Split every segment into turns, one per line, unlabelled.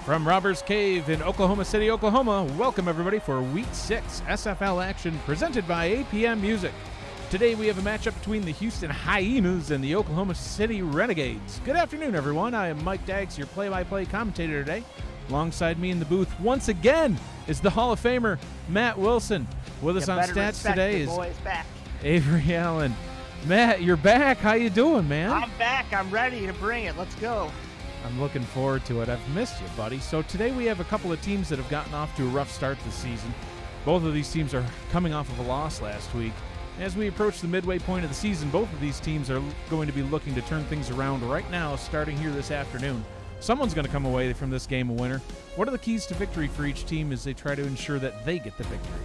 From Robbers Cave in Oklahoma City, Oklahoma, welcome everybody for Week 6 SFL action presented by APM Music. Today we have a matchup between the Houston Hyenas and the Oklahoma City Renegades. Good afternoon, everyone. I am Mike Daggs, your play-by-play commentator today. Alongside me in the booth, once again, is the Hall of Famer, Matt Wilson. With us on stats today is Avery Allen. Matt, you're back. How you doing, man?
I'm back. I'm ready to bring it. Let's go.
I'm looking forward to it. I've missed you, buddy. So today we have a couple of teams that have gotten off to a rough start this season. Both of these teams are coming off of a loss last week. As we approach the midway point of the season, both of these teams are going to be looking to turn things around right now, starting here this afternoon. Someone's going to come away from this game a winner. What are the keys to victory for each team as they try to ensure that they get the victory?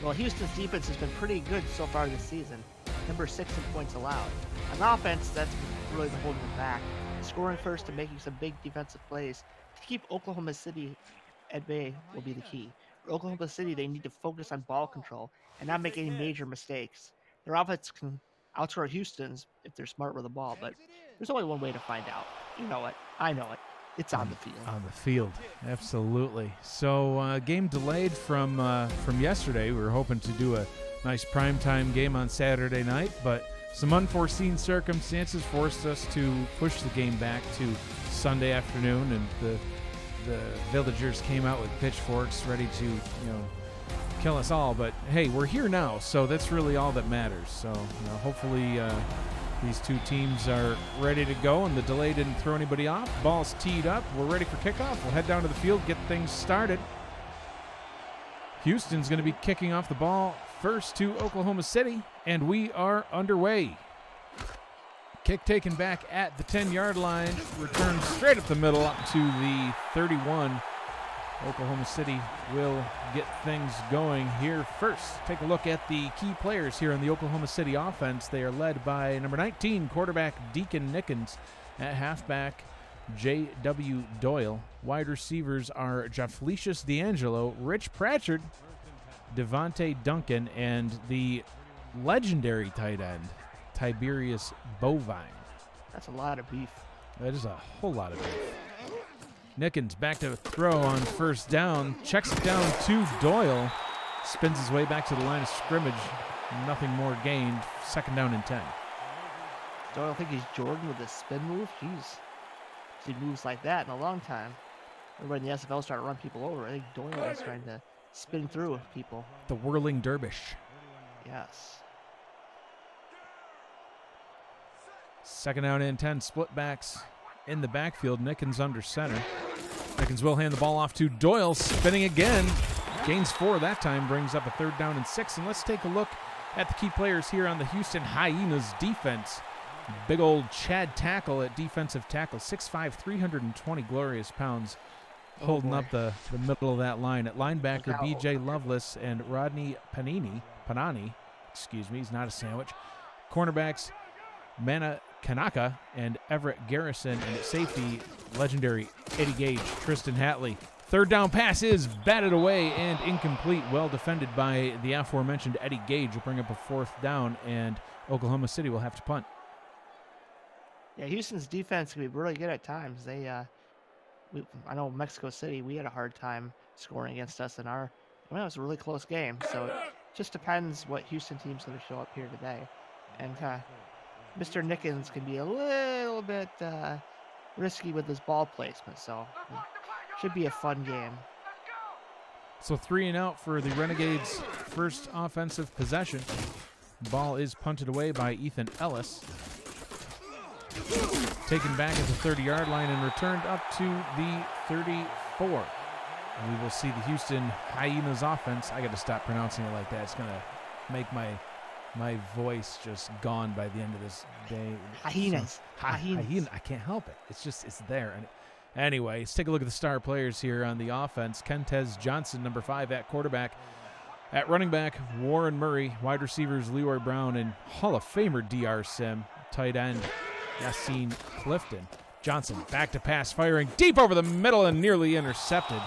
Well, Houston's defense has been pretty good so far this season. Number 6 in points allowed. On offense, that's really been holding them back. Scoring first and making some big defensive plays to keep Oklahoma City at bay will be the key. For Oklahoma City, they need to focus on ball control and not make any major mistakes. Their offense can outscore Houston's if they're smart with the ball, but there's only one way to find out. You know it. I know it. It's on the field.
On the field, absolutely. So, game delayed from yesterday. We were hoping to do a nice primetime game on Saturday night, but some unforeseen circumstances forced us to push the game back to Sunday afternoon, and the villagers came out with pitchforks ready to, kill us all. But hey, we're here now, so that's really all that matters. So hopefully these two teams are ready to go, and the delay didn't throw anybody off. Ball's teed up. We're ready for kickoff. We'll head down to the field, get things started. Houston's going to be kicking off the ball first to Oklahoma City, and we are underway. Kick taken back at the 10-yard line, returned straight up the middle up to the 31. Oklahoma City will get things going here first. Take a look at the key players here on the Oklahoma City offense. They are led by number 19, quarterback Deacon Nickens. At halfback, J.W. Doyle. Wide receivers are Jaflecius D'Angelo, Rich Pratchard, Devontae Duncan, and the legendary tight end, Tiberius Bovine.
That's a lot of beef.
That is a whole lot of beef. Nickens back to throw on first down, checks it down to Doyle, spins his way back to the line of scrimmage. Nothing more gained. Second down and 10.
Doyle think he's Jordan with his spin move? Jeez. He moves like that in a long time. Everybody in the SFL started to run people over. I think Doyle is trying to spin through people.
The whirling dervish.
Yes.
Second down and 10, split backs in the backfield. Nickens under center. Nickens will hand the ball off to Doyle, spinning again. Gains 4 that time, brings up a third down and 6. And let's take a look at the key players here on the Houston Hyenas defense. Big old Chad Tackle at defensive tackle, 6'5", 320 glorious pounds, holding up the middle of that line. At linebacker, B.J. Lovelace and Rodney Panani, he's not a sandwich. Cornerbacks, Mana Kanaka and Everett Garrison, and at safety, legendary Eddie Gage, Tristan Hatley. Third down pass is batted away and incomplete. Well defended by the aforementioned Eddie Gage. Will bring up a fourth down, and Oklahoma City will have to punt.
Yeah, Houston's defense can be really good at times. I know Mexico City, we had a hard time scoring against us in it was a really close game. So it just depends what Houston team's going to show up here today. And Mr. Nickens can be a little bit risky with his ball placement, so it should be a fun game.
So 3 and out for the Renegades' first offensive possession. Ball is punted away by Ethan Ellis. Taken back at the 30-yard line and returned up to the 34. And we will see the Houston Hyenas offense. I got to stop pronouncing it like that. It's going to make my voice just gone by the end of this day.
Hyenas.
Hyenas. I can't help it. It's there. And anyway, let's take a look at the star players here on the offense. Kentez Johnson, number 5 at quarterback. At running back, Warren Murray. Wide receivers, Leroy Brown and Hall of Famer DR Sim. Tight end, Yassine Clifton. Johnson back to pass, firing deep over the middle and nearly intercepted.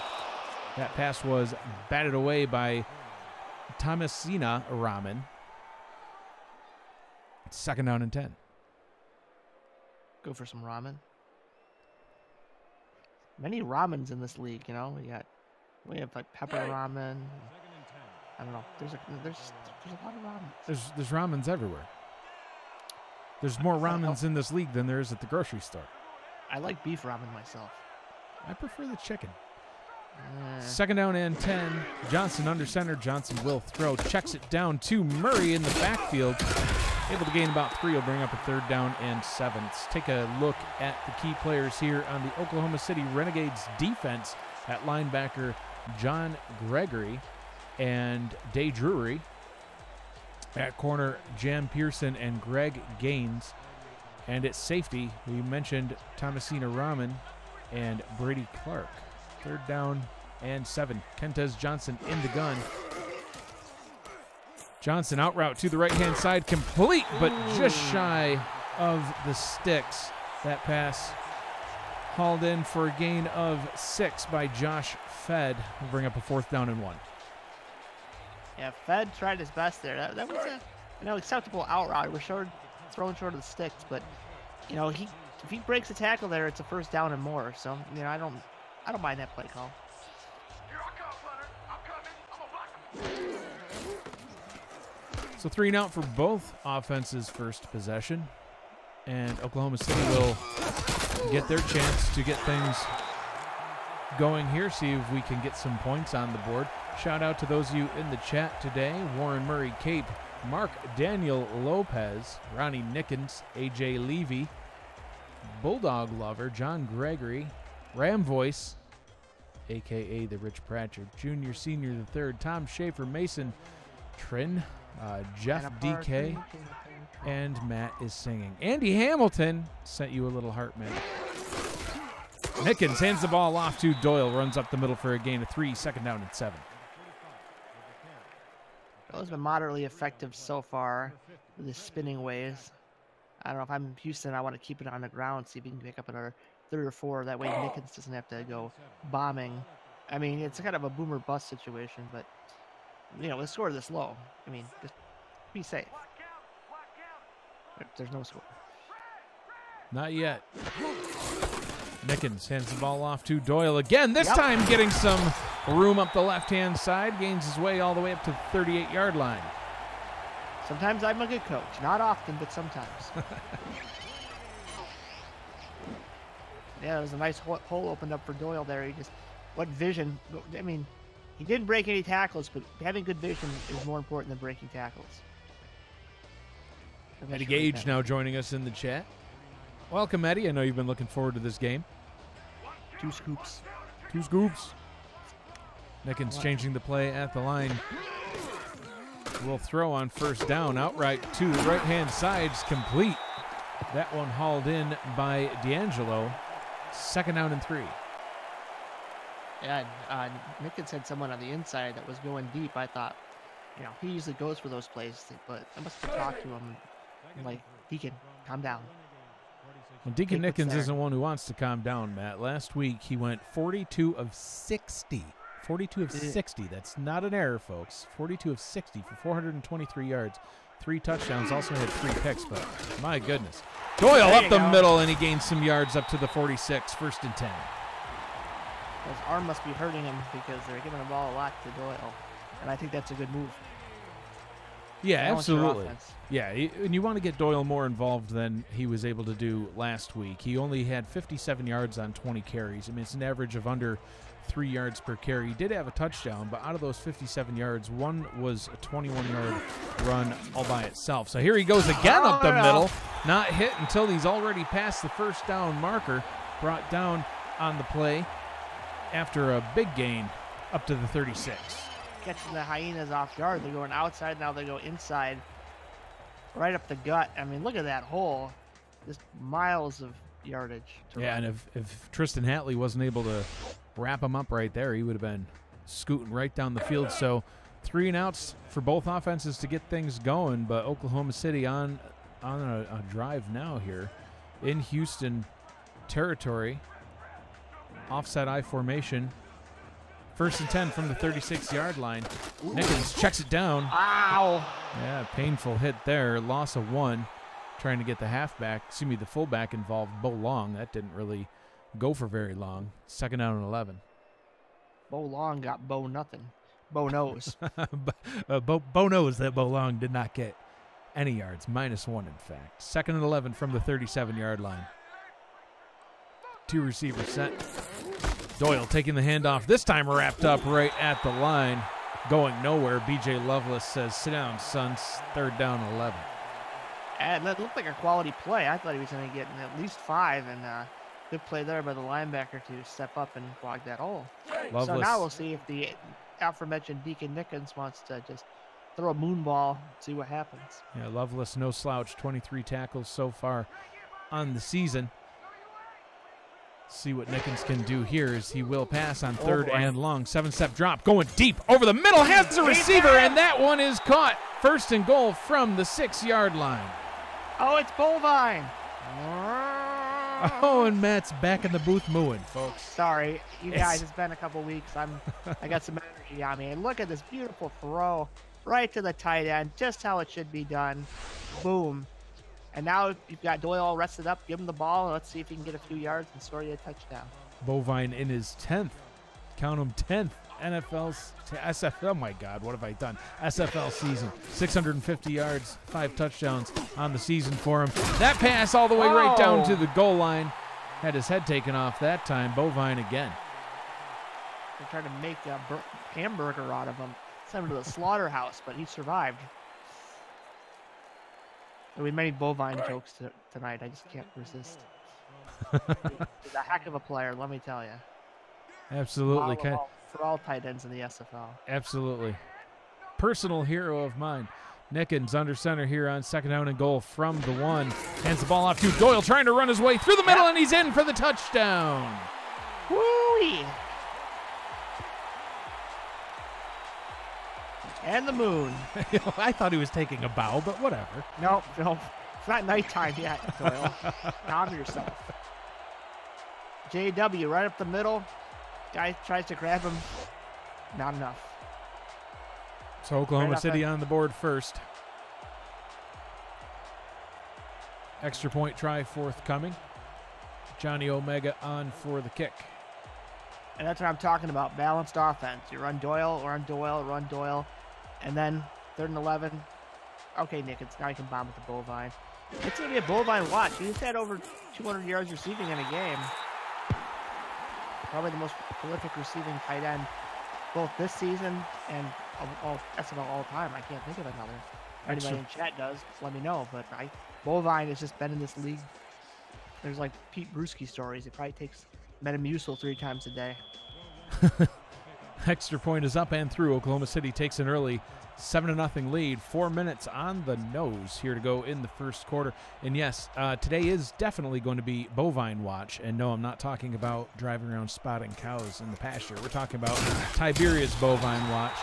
That pass was batted away by Thomasina Rahman. Second down and 10.
Go for some ramen. many ramens in this league. You know, we have like pepper ramen. I don't know. There's a lot of ramen.
There's ramens everywhere. There's more ramens in this league than there is at the grocery store.
I like beef ramen myself.
I prefer the chicken. Second down and 10. Johnson under center. Johnson will throw. Checks it down to Murray in the backfield. Able to gain about 3. Will bring up a 3rd down and 7. Let's take a look at the key players here on the Oklahoma City Renegades defense. At linebacker, John Gregory and Day Drury. At corner, Jan Pearson and Greg Gaines. And at safety, we mentioned Thomasina Rahman and Brady Clark. 3rd down and 7. Kentez Johnson in the gun. Johnson out route to the right-hand side, complete, but just shy of the sticks. That pass hauled in for a gain of 6 by Josh Fed. We'll bring up a 4th down and 1.
Yeah, Fed tried his best there. That was a acceptable out route. We're thrown short of the sticks, but if he breaks a tackle there, it's a 1st down and more. So I don't mind that play call.
So 3 and out for both offenses' first possession, and Oklahoma City will get their chance to get things going here. See if we can get some points on the board. Shout out to those of you in the chat today: Warren Murray Cape, Mark Daniel Lopez, Ronnie Nickens, AJ Levy, Bulldog Lover, John Gregory, Ram Voice, aka the Rich Pratchett, Junior, Senior the Third, Tom Schaefer, Mason Trin, Jeff DK, and Matt is singing. Andy Hamilton sent you a little heart, man. Nickens hands the ball off to Doyle, runs up the middle for a gain of 3, 2nd down and 7.
Doyle's been moderately effective so far with his spinning ways. I don't know if I'm Houston, I want to keep it on the ground, see if he can pick up another 3 or 4. That way Nickens doesn't have to go bombing. I mean, it's kind of a boomer bust situation, but with a score this low, I mean, just be safe. There's no score.
Not yet. Nickens hands the ball off to Doyle again, this time getting some room up the left-hand side, gains his way all the way up to the 38-yard line.
Sometimes I'm a good coach. Not often, but sometimes. Yeah, there was a nice hole opened up for Doyle there. What vision. I mean, he didn't break any tackles, but having good vision is more important than breaking tackles.
Eddie Gage now joining us in the chat. Welcome, Eddie. I know you've been looking forward to this game.
2 scoops.
2 scoops. Nickens changing the play at the line. Will throw on 1st down, outright to the right-hand side, complete. That one hauled in by D'Angelo. 2nd down and 3.
Yeah, Nickens had someone on the inside that was going deep. I thought, he usually goes for those plays, but I must have talked to him. Like, Deacon, calm down.
Well, Deacon Nickens isn't one who wants to calm down, Matt. Last week, he went 42 of 60. 42 of 60. That's not an error, folks. 42 of 60 for 423 yards. 3 touchdowns. Also had 3 picks, but my goodness. Doyle up the middle, and he gains some yards up to the 46. 1st and 10.
His arm must be hurting him because they're giving the ball a lot to Doyle. And I think that's a good move.
Yeah, absolutely. Yeah, and you want to get Doyle more involved than he was able to do last week. He only had 57 yards on 20 carries. I mean, it's an average of under 3 yards per carry. He did have a touchdown, but out of those 57 yards, one was a 21-yard run all by itself. So here he goes again up the middle. Not hit until he's already past the 1st down marker. Brought down on the play after a big gain up to the 36.
Catching the Hyenas off guard. They're going outside, now they go inside. Right up the gut. I mean, look at that hole. Just miles of yardage.
Yeah, and if Tristan Hatley wasn't able to wrap him up right there, he would have been scooting right down the field. So 3 and outs for both offenses to get things going, but Oklahoma City on a drive now here in Houston territory. Offset I formation. 1st and 10 from the 36-yard line. Nickens checks it down.
Ow!
Yeah, painful hit there. Loss of 1. Trying to get the fullback involved. Bo Long. That didn't really go for very long. 2nd down and 11.
Bo Long got Bo nothing. Bo knows.
Bo knows that Bo Long did not get any yards. -1, in fact. 2nd and 11 from the 37-yard line. 2 receivers set. Doyle taking the handoff. This time wrapped up right at the line. Going nowhere. B.J. Lovelace says, sit down, son. 3rd down and 11.
And that looked like a quality play. I thought he was going to get at least 5, and good play there by the linebacker to step up and clog that hole.
Lovelace.
So now we'll see if the aforementioned Deacon Nickens wants to just throw a moon ball, see what happens.
Yeah, Lovelace, no slouch, 23 tackles so far on the season. See what Nickens can do here as he will pass on 3rd and long. 7-step drop, going deep over the middle, has the receiver, and that one is caught. 1st and goal from the 6-yard line.
Oh, it's Bovine.
Oh, and Matt's back in the booth mooing, folks.
Sorry, you guys, it's been a couple weeks. I got some energy on me. And look at this beautiful throw right to the tight end, just how it should be done. Boom. And now you've got Doyle all rested up. Give him the ball, and let's see if he can get a few yards and score you a touchdown.
Bovine in his 10th, count him, 10th NFL's SFL. Oh my God, what have I done? SFL season, 650 yards, 5 touchdowns on the season for him. That pass all the way right down to the goal line. Had his head taken off that time. Bovine again.
They're trying to make a hamburger out of him. Send him to the slaughterhouse, but he survived. There'll be many Bovine jokes tonight. I just can't resist. He's a heck of a player, let me tell you.
Absolutely.
For all tight ends in the SFL.
Absolutely. Personal hero of mine. Nickens under center here on 2nd down and goal from the 1. Hands the ball off to Doyle, trying to run his way through the middle, and he's in for the touchdown.
Woo-wee. And the moon.
I thought he was taking a bow, but whatever.
No, it's not nighttime yet, Doyle. Calm yourself. JW right up the middle. Guy tries to grab him. Not enough.
So Oklahoma City on the board first. Extra point try forthcoming. Johnny Omega on for the kick.
And that's what I'm talking about. Balanced offense. You run Doyle, run Doyle, run Doyle. And then 3rd and 11. Okay, Nickens, now you can bomb with the Bovine. It's going to be a Bovine watch. He's had over 200 yards receiving in a game. Probably the most prolific receiving tight end both this season and all SFL all time. I can't think of another. Anybody in chat does, let me know. But Bovine has just been in this league. There's like Pete Bruschi stories. He probably takes Metamucil 3 times a day.
Extra point is up and through. Oklahoma City takes an early 7-0 lead. 4 minutes on the nose here to go in the first quarter. And yes, today is definitely going to be Bovine watch. And no, I'm not talking about driving around spotting cows in the pasture. We're talking about Tiberia's Bovine watch.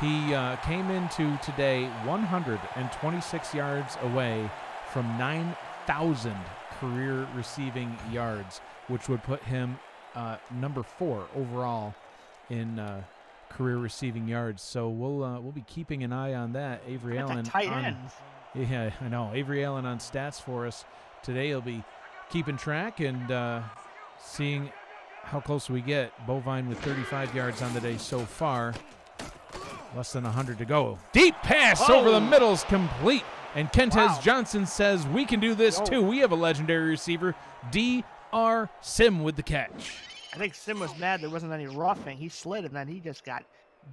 He came into today 126 yards away from 9,000 career receiving yards, which would put him number 4 overall in career receiving yards. So we'll be keeping an eye on that. Avery Allen,
tight ends.
Yeah, I know. Avery Allen on stats for us today. He'll be keeping track and seeing how close we get. Bovine with 35 yards on the day so far. Less than 100 to go. Deep pass over the middle's complete. And Kentez Johnson says we can do this too. We have a legendary receiver, D.R. Sim, with the catch.
I think Sim was mad there wasn't any roughing. He slid, and then he just got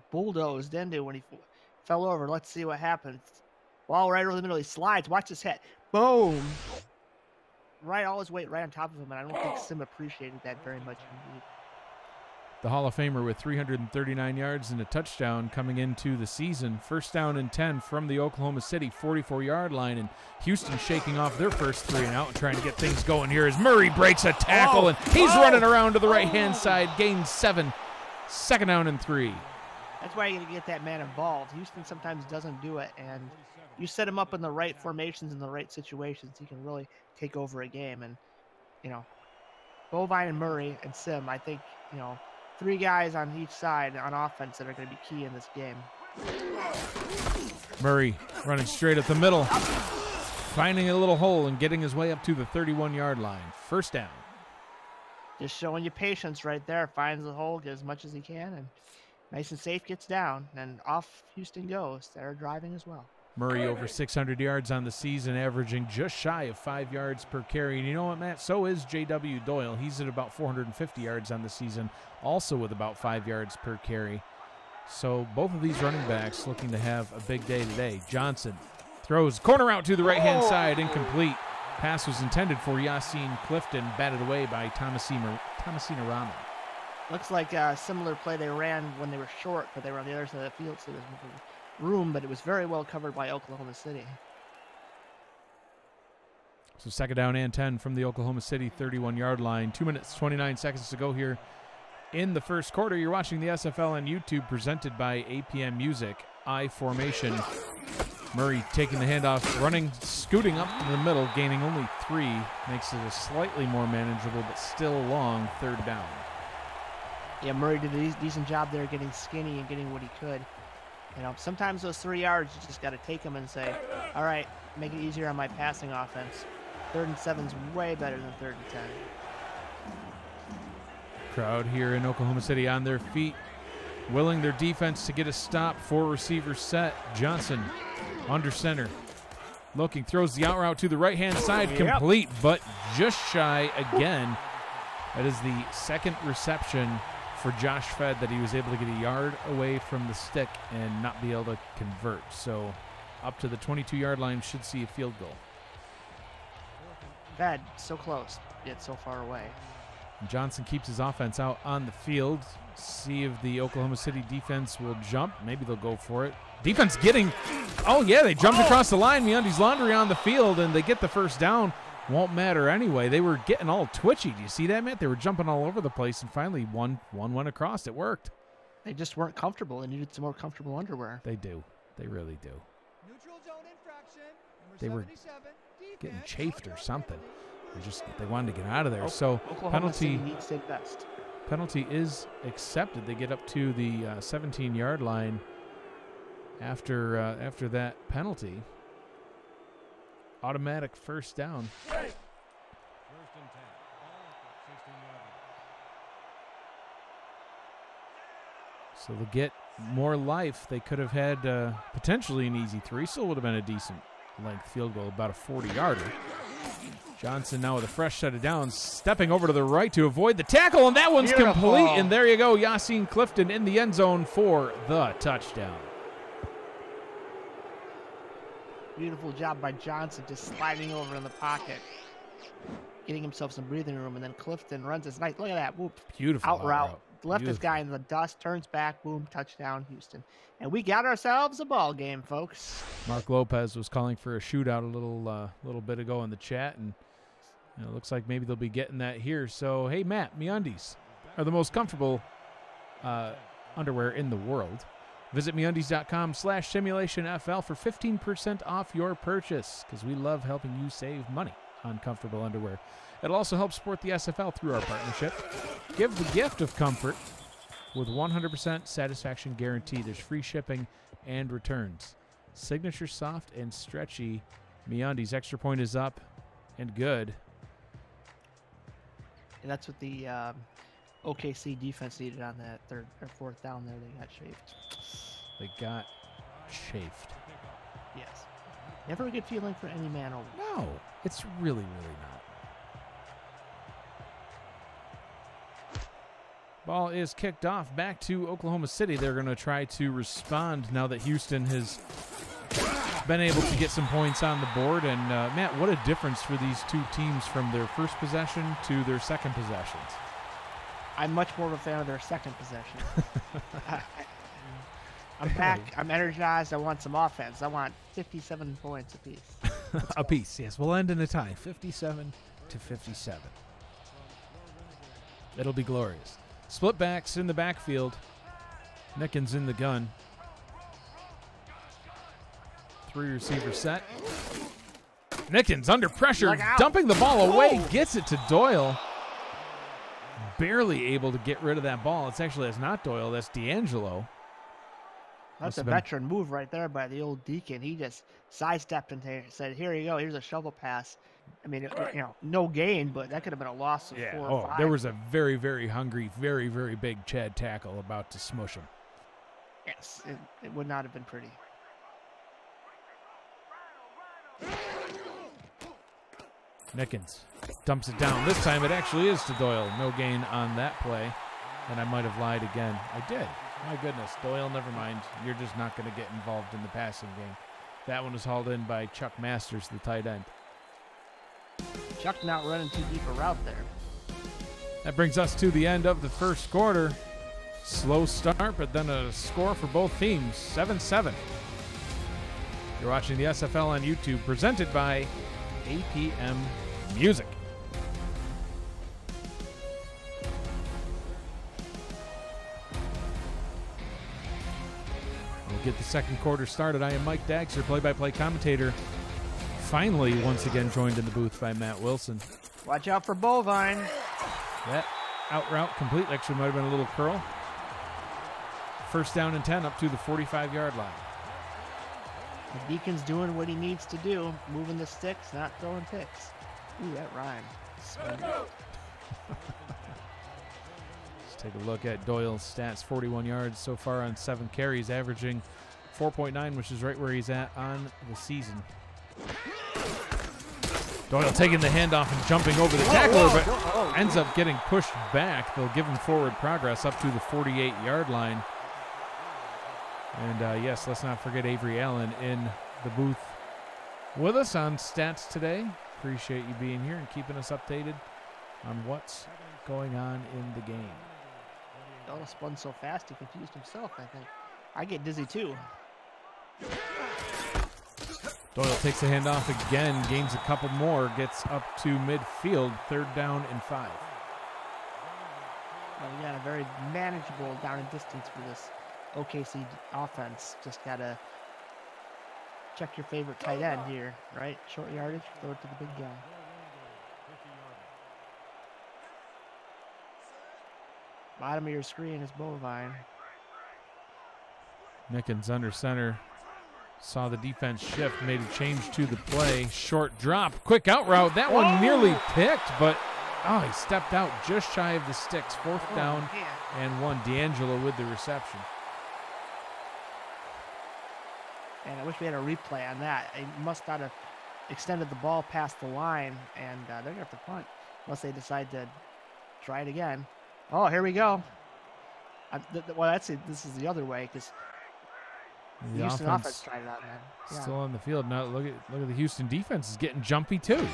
bulldozed into when he fell over. Let's see what happens. Ball right over the middle. He slides. Watch his head. Boom. Right, all his weight right on top of him, and I don't think Sim appreciated that very much indeed.
The Hall of Famer with 339 yards and a touchdown coming into the season. 1st down and 10 from the Oklahoma City 44-yard line, and Houston shaking off their first 3 and out and trying to get things going here as Murray breaks a tackle, and he's running around to the right-hand side, gains 7. 2nd down and 3.
That's why you got to get that man involved. Houston sometimes doesn't do it, and you set him up in the right formations in the right situations, he can really take over a game. And, you know, Bovine and Murray and Sim, I think, you know, 3 guys on each side on offense that are going to be key in this game.
Murray running straight up the middle, finding a little hole and getting his way up to the 31-yard line. 1st down.
Just showing you patience right there. Finds the hole, get as much as he can, and nice and safe gets down. And off Houston goes. They're driving as well.
Murray over 600 yards on the season, averaging just shy of 5 yards per carry. And you know what, Matt? So is J.W. Doyle. He's at about 450 yards on the season, also with about 5 yards per carry. So both of these running backs looking to have a big day today. Johnson throws corner out to the right-hand side, incomplete. Pass was intended for Yasin Clifton, batted away by Thomasina Rahman.
Looks like a similar play they ran when they were short, but they were on the other side of the field, so there's room, but it was very well covered by Oklahoma City.
So second down and 10 from the Oklahoma City 31-yard line. 2 minutes, 29 seconds to go here in the first quarter. You're watching the SFL on YouTube, presented by APM Music. I formation. Murray taking the handoff, running, scooting up in the middle, gaining only 3. Makes it a slightly more manageable, but still long third down.
Yeah, Murray did a decent job there getting skinny and getting what he could. You know, sometimes those 3 yards, you just got to take them and say, all right, make it easier on my passing offense. 3rd and 7's way better than 3rd and 10.
Crowd here in Oklahoma City on their feet, willing their defense to get a stop. 4 receivers set. Johnson under center. Looking, throws the out route to the right-hand side, complete, but just shy again. That is the second reception for Josh Fed that he was able to get a yard away from the stick and not be able to convert. So up to the 22-yard line, should see a field goal.
Fed, so close, yet so far away.
Johnson keeps his offense out on the field. See if the Oklahoma City defense will jump. Maybe they'll go for it. Defense getting, oh yeah, they jumped across the line. Meundies Laundry on the field, and they get the first down. Won't matter anyway. They were getting all twitchy. Do you see that, Matt? They were jumping all over the place, and finally one went across. It worked.
They just weren't comfortable. They needed some more comfortable underwear.
They do. They really do.
Neutral zone infraction.
They were
77,
getting chafed or something. They wanted to get out of there. So
Oklahoma City needs to best.
Penalty is accepted. They get up to the 17-yard line after that penalty. Automatic first down.
First and 10. Ball at the 16-yard line.
So they'll get more life. They could have had potentially an easy 3. Still would have been a decent length field goal, about a 40-yarder. Johnson now with a fresh set of downs, stepping over to the right to avoid the tackle, and that one's complete. And there you go, Yasin Clifton in the end zone for the touchdown.
Beautiful job by Johnson, just sliding over in the pocket, getting himself some breathing room, and then Clifton runs his nice. Look at that, whoop!
Beautiful
out route. Left this guy in the dust, turns back, boom, touchdown, Houston. And we got ourselves a ball game, folks.
Mark Lopez was calling for a shootout a little bit ago in the chat, and it looks like maybe they'll be getting that here. So, hey, Matt, Meundies are the most comfortable underwear in the world. Visit Meundies.com/simulationFL for 15% off your purchase, because we love helping you save money on comfortable underwear. It'll also help support the SFL through our partnership. Give the gift of comfort with 100% satisfaction guarantee. There's free shipping and returns. Signature soft and stretchy Meundies. Extra point is up and good.
And that's what the OKC defense needed on that 3rd or 4th down there. They got chafed.
They got chafed.
Yes. Never a good feeling for any man over.
No, it's really, really not. Ball is kicked off back to Oklahoma City. They're going to try to respond now that Houston has been able to get some points on the board. And, Matt, what a difference for these two teams from their first possession to their second possessions.
I'm much more of a fan of their second possession. I'm back. I'm energized. I want some offense. I want 57 points apiece.
Apiece, yes. We'll end in a tie, 57-57. It'll be glorious. Split backs in the backfield. Nickens in the gun. 3 receivers set. Nickens under pressure, dumping the ball away, gets it to Doyle. Barely able to get rid of that ball. It's not Doyle, that's D'Angelo.
That's a
have been-
veteran move right there by the old Deacon. He just sidestepped and said, "Here you go. Here's a shovel pass." I mean, no gain, but that could have been a loss of 4 or 5.
there was a very, very hungry, very, very big Chad tackle about to smush him.
Yes, it would not have been pretty.
Nickens dumps it down. This time it actually is to Doyle. No gain on that play. And I might have lied again. I did. My goodness. Doyle, never mind. You're just not going to get involved in the passing game. That one was hauled in by Chuck Masters, the tight end.
Chuck not running too deep a route there.
That brings us to the end of the first quarter. Slow start, but then a score for both teams, 7-7. You're watching the SFL on YouTube, presented by APM Music. We'll get the second quarter started. I am Mike Daxter, play-by-play commentator. Finally, once again, joined in the booth by Matt Wilson.
Watch out for Bovine.
That out route complete. Actually, might have been a little curl. First down and 10 up to the 45-yard line.
The Deacon's doing what he needs to do, moving the sticks, not throwing picks. Ooh, that rhymed.
Let's take a look at Doyle's stats. 41 yards so far on 7 carries, averaging 4.9, which is right where he's at on the season. Doyle taking the handoff and jumping over the tackler, but ends up getting pushed back. They'll give him forward progress up to the 48-yard line. And yes, let's not forget Avery Allen in the booth with us on stats today. Appreciate you being here and keeping us updated on what's going on in the game.
Doyle spun so fast he confused himself, I think. I get dizzy too.
Doyle takes the handoff again, gains a couple more, gets up to midfield, 3rd down and 5.
Well, we got a very manageable down and distance for this OKC offense. Just got to check your favorite tight end here, right? Short yardage, throw it to the big guy. Bottom of your screen is Bovine.
Nickens under center. Saw the defense shift, made a change to the play. Short drop, quick out route. That one nearly picked, but he stepped out just shy of the sticks. 4th down and 1. D'Angelo with the reception.
And I wish we had a replay on that. He must not have extended the ball past the line, and they're going to have to punt unless they decide to try it again. Oh, here we go. Well, this is the other way because the Houston offense tried it out, man. Yeah.
Still on the field. Now look at the Houston defense is getting jumpy too.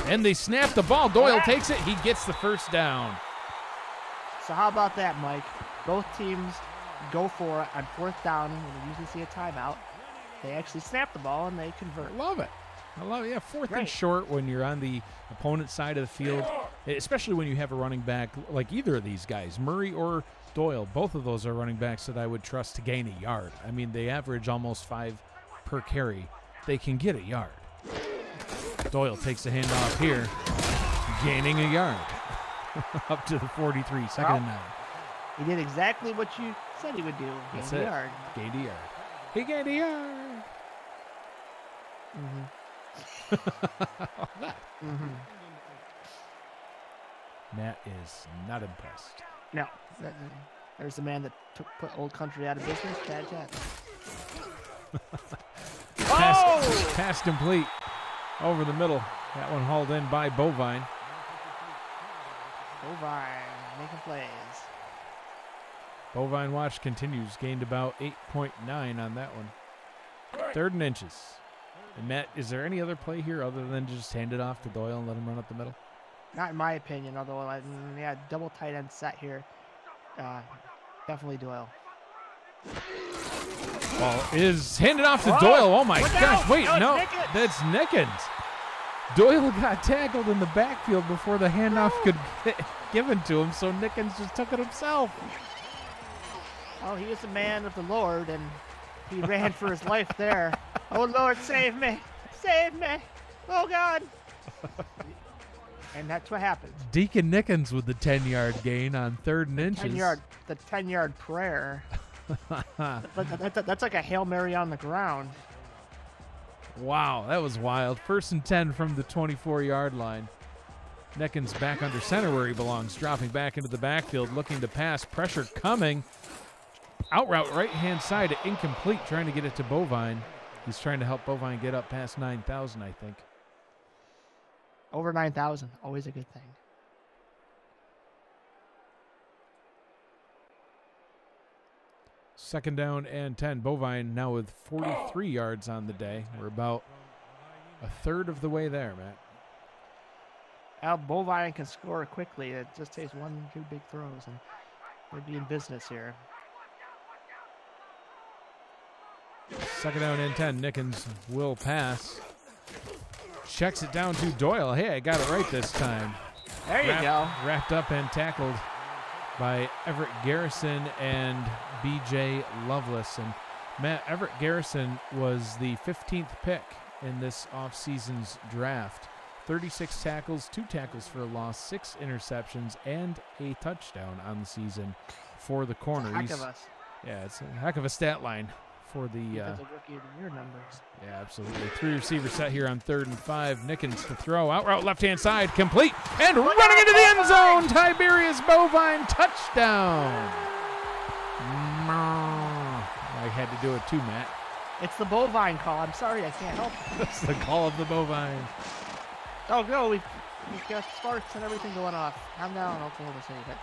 And they snap the ball. Doyle takes it. He gets the first down.
So how about that, Mike? Both teams go for it on 4th down when they usually see a timeout. They actually snap the ball and they convert.
Love it. I love it. Yeah, 4th and short when you're on the opponent's side of the field, especially when you have a running back like either of these guys, Murray or Doyle. Both of those are running backs that I would trust to gain a yard. I mean, they average almost 5 per carry. They can get a yard. Doyle takes the handoff here, gaining a yard. Up to the 43, 2nd and 9.
He did exactly what you said he would do.
That's
gained
it.
a yard.
Gained a yard. He gained a yard. Matt is not impressed.
No. There's the man that put Old Country out of business, Chad Jackson.
Pass complete over the middle. That one hauled in by Bovine.
Bovine making plays.
Bovine watch continues. Gained about 8.9 on that one. 3rd and inches. And Matt, is there any other play here other than just hand it off to Doyle and let him run up the middle?
Not in my opinion, although double tight end set here. Definitely Doyle.
Ball is handed off to Doyle. Oh my gosh, wait, no, that's Nickens. Doyle got tackled in the backfield before the handoff could get given to him, so Nickens just took it himself.
Oh, he is a man of the Lord, and he ran for his life there. Oh, Lord, save me. Save me. Oh, God. And that's what happens.
Deacon Nickens with the 10-yard gain on 3rd and inches.
The 10-yard prayer. That's like a Hail Mary on the ground.
Wow, that was wild. 1st and 10 from the 24-yard line. Nickens back under center where he belongs, dropping back into the backfield, looking to pass. Pressure coming. Out route right-hand side, incomplete, trying to get it to Bovine. He's trying to help Bovine get up past 9,000, I think.
Over 9,000, always a good thing.
Second down and 10. Bovine now with 43 yards on the day. We're about a third of the way there, Matt.
Al Bovine can score quickly. It just takes 1 or 2 big throws, and we'll be in business here.
Second down and 10. Nickens will pass. Checks it down to Doyle. Hey, I got it right this time.
There you go.
Wrapped up and tackled by Everett Garrison and B.J. Lovelace. And Matt, Everett Garrison was the 15th pick in this offseason's draft. 36 tackles, 2 tackles for a loss, 6 interceptions, and a touchdown on the season for the corner. Yeah, it's a heck of a stat line for the
Rookie of the Year numbers.
Yeah, absolutely. 3 receiver set here on 3rd and 5. Nickens to throw. Out route left-hand side. Complete. And running into the end zone. Tiberius Bovine. Touchdown. I had to do it too, Matt.
It's the Bovine call. I'm sorry, I can't help it.
It's the call of the Bovine.
Oh, no, we've got sparks and everything going off. I'm down Oklahoma City, but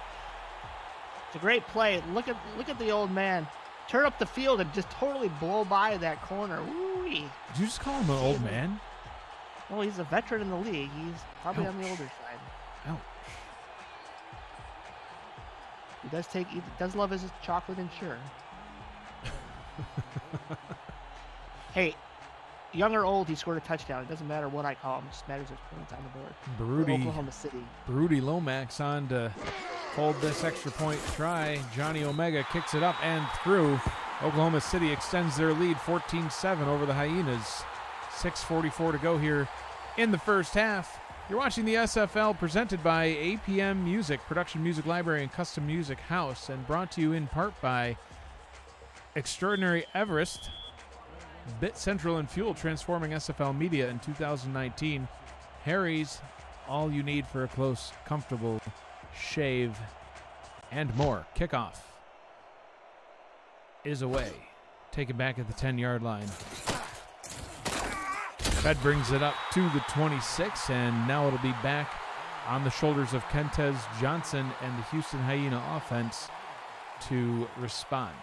it's a great play. Look at the old man. Turn up the field and just totally blow by that corner. Woo-wee.
Did you just call him an old man?
Well, he's a veteran in the league. He's probably on the older side.
Ouch.
He does love his chocolate and sure. Hey, young or old, he scored a touchdown. It doesn't matter what I call him. It just matters there's points on the board. Oklahoma City.
Baruti Lomax on to hold this extra point try. Johnny Omega kicks it up and through. Oklahoma City extends their lead 14-7 over the Hyenas. 6:44 to go here in the first half. You're watching the SFL presented by APM Music, Production Music Library and Custom Music House, and brought to you in part by Extraordinary Everest, Bit Central and Fuel, transforming SFL media in 2019. Harry's, all you need for a close, comfortable shave, and more. Kickoff is away. Taken back at the 10-yard line. Fed brings it up to the 26, and now it'll be back on the shoulders of Kentez Johnson and the Houston Hyena offense to respond.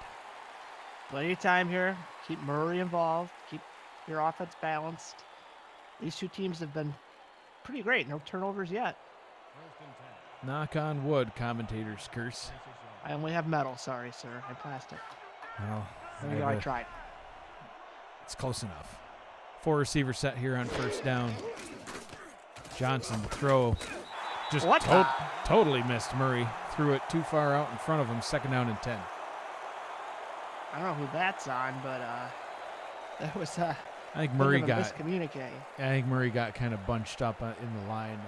Plenty of time here. Keep Murray involved. Keep your offense balanced. These two teams have been pretty great. No turnovers yet.
Knock on wood, commentators curse.
I only have metal. Sorry, sir. I'm plastic.
Well,
there you go. I tried.
It's close enough. 4 receiver set here on first down. Johnson to throw. Just totally missed Murray. Threw it too far out in front of him. 2nd down and 10.
I don't know who that's on, but that was
I think Murray got
miscommunicate.
I think Murray got kind of bunched up in the line.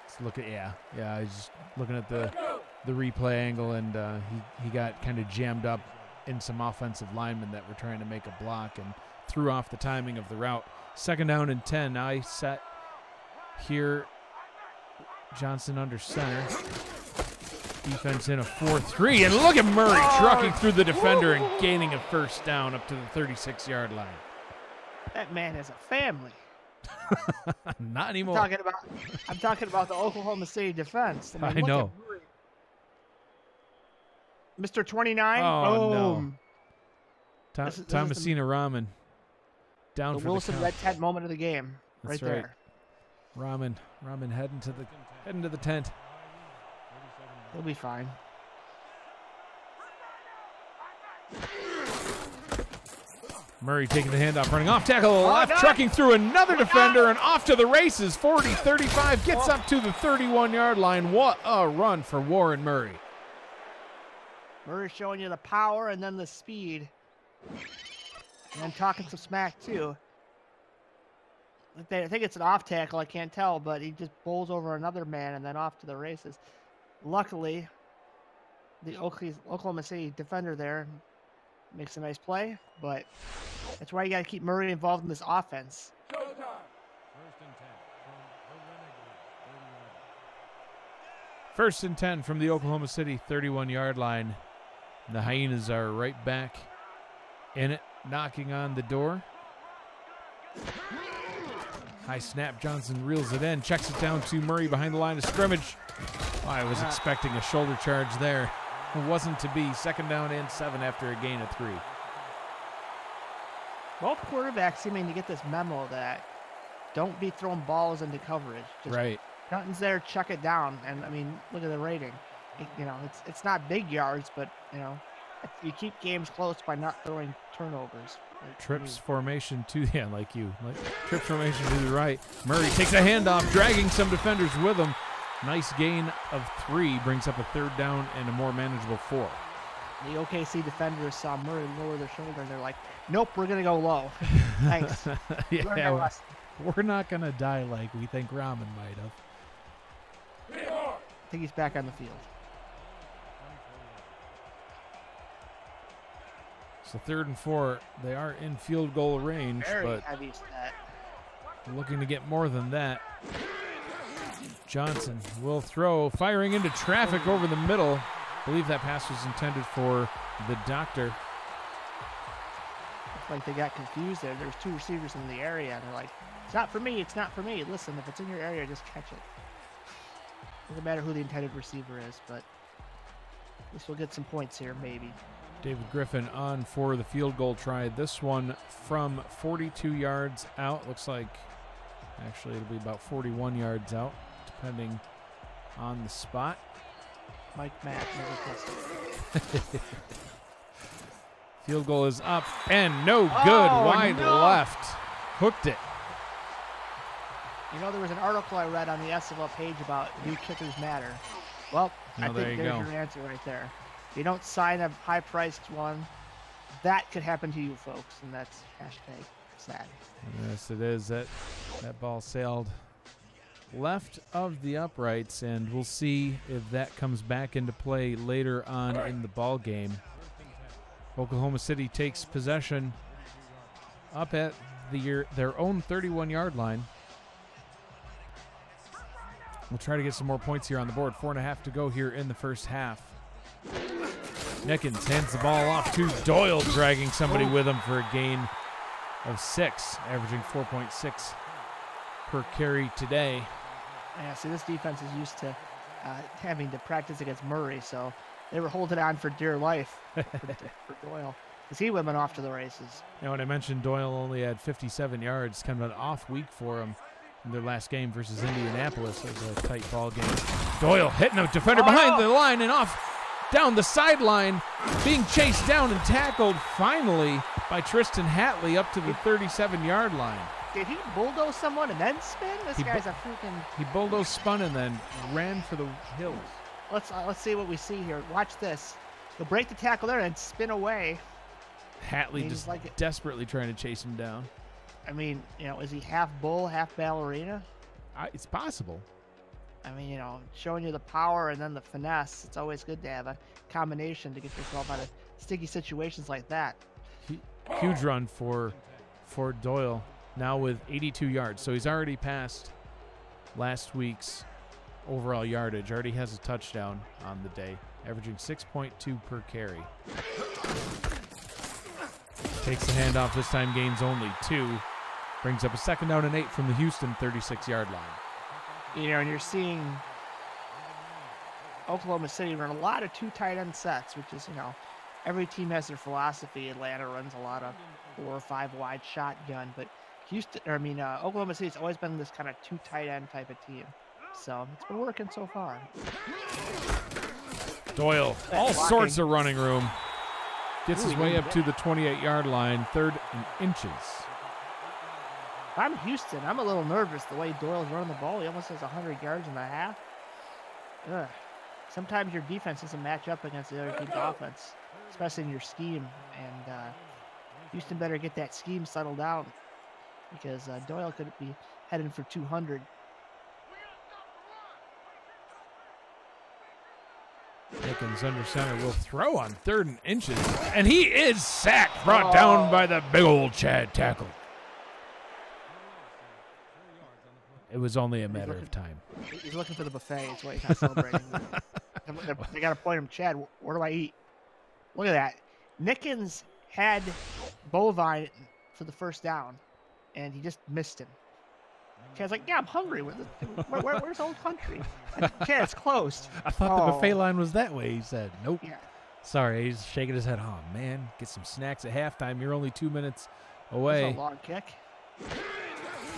Let's look at I was just looking at the replay angle, and he got kind of jammed up in some offensive linemen that were trying to make a block and threw off the timing of the route. 2nd down and 10. Now I set here. Johnson under center. Defense in a 4-3, and look at Murray trucking through the defender and gaining a first down up to the 36-yard line.
That man has a family.
Not anymore.
I'm talking about the Oklahoma City defense.
I know.
Mr. 29.
Oh,
boom.
No. Thomasina Rahman down
the
for
Wilson
the count.
Red Tent moment of the game.
That's
right there.
Rahman heading to the tent.
He'll be fine.
Murray taking the handoff, running off tackle left, trucking through another defender and off to the races. 40-35, gets up to the 31-yard line. What a run for Warren Murray.
Murray's showing you the power and then the speed. And then talking some smack too. I think it's an off tackle, I can't tell, but he just bowls over another man and then off to the races. Luckily, the Oklahoma City defender there makes a nice play, but that's why you got to keep Murray involved in this offense.
First and 10 from the Renegades. 31.
First and 10 from the Oklahoma City 31-yard line. The Hyenas are right back in it, knocking on the door. High snap, Johnson reels it in, checks it down to Murray behind the line of scrimmage. Oh, I was expecting a shoulder charge there. It wasn't to be. Second down and 7 after a gain of 3.
Both quarterbacks seeming to get this memo that don't be throwing balls into coverage. Just
Right.
nothing's there, chuck it down. And I mean, look at the rating. It's not big yards, but you keep games close by not throwing turnovers.
Trips formation to trips formation to the right. Murray takes a handoff, dragging some defenders with him. Nice gain of 3 brings up a third down and a more manageable 4.
The OKC defenders saw Murray lower their shoulder, and they're like, "Nope, we're gonna go low." Thanks.
Yeah, we're not gonna die like we think Ramen might have.
I think he's back on the field.
So 3rd and 4, they are in field goal range,
Very
but
heavy set.
looking to get more than that. Johnson will throw, firing into traffic over the middle. I believe that pass was intended for the doctor.
Looks like they got confused there. There's 2 receivers in the area, and they're like, "It's not for me. It's not for me." Listen, if it's in your area, just catch it. Doesn't matter who the intended receiver is, but at least we'll get some points here, maybe.
David Griffin on for the field goal try. This one from 42 yards out. Looks like actually it'll be about 41 yards out, depending on the spot.
Mike Mack never tested.
Field goal is up and no good. Wide
no.
left. Hooked it.
There was an article I read on the S12 page about do kickers matter. Well, I
there
think
you
there's
go.
your answer right there. If you don't sign a high-priced one, that could happen to you folks, and that's hashtag sad.
Yes, it is. That ball sailed left of the uprights, and we'll see if that comes back into play later on in the ball game. Oklahoma City takes possession up at their own 31-yard line. We'll try to get some more points here on the board. 4.5 to go here in the first half. Nickens hands the ball off to Doyle, dragging somebody with him for a gain of 6, averaging 4.6 per carry today.
Yeah, see, this defense is used to having to practice against Murray, so they were holding on for dear life for Doyle, because he went off to the races.
When I mentioned Doyle only had 57 yards, kind of an off week for him in their last game versus Indianapolis. It was a tight ball game. Doyle hitting a defender behind the line and off down the sideline, being chased down and tackled finally by Tristan Hatley up to the 37-yard line.
Did he bulldoze someone and then spin? This guy's a freaking...
He bulldozed, spun, and then ran for the hills.
Let's see what we see here. Watch this. He'll break the tackle there and spin away.
Hatley just desperately trying to chase him down.
I mean, is he half bull, half ballerina?
It's possible.
I mean, showing you the power and then the finesse. It's always good to have a combination to get yourself out of sticky situations like that.
Huge run for Doyle, now with 82 yards. So he's already passed last week's overall yardage. Already has a touchdown on the day, averaging 6.2 per carry. Takes the handoff, this time gains only 2. Brings up a 2nd down and 8 from the Houston 36-yard line.
And you're seeing Oklahoma City run a lot of 2 tight end sets, which is, every team has their philosophy. Atlanta runs a lot of 4 or 5 wide shotgun, but Oklahoma City's always been this kind of 2 tight end type of team. So it's been working so far.
Doyle, all sorts of running room. Gets his way up to the 28-yard line, 3rd and inches.
If I'm Houston, I'm a little nervous the way Doyle's running the ball. He almost has 100 yards in the half. Ugh. Sometimes your defense doesn't match up against the other team's offense, especially in your scheme. And Houston better get that scheme settled down, because Doyle could be heading for 200.
Nickens under center will throw on 3rd and inches, and he is sacked, brought down by the big old Chad tackle. It was only a matter of time.
He's looking for the buffet. That's why he's not celebrating. They got to point him, Chad, where do I eat? Look at that. Nickens had Bovine for the first down, and he just missed him. Chad's like, yeah, I'm hungry. Where's Old Country? Chad, it's closed.
I thought the buffet line was that way, he said. Nope.
Yeah.
Sorry, he's shaking his head. Oh, man, get some snacks at halftime. You're only 2 minutes
That's
away.
a long kick.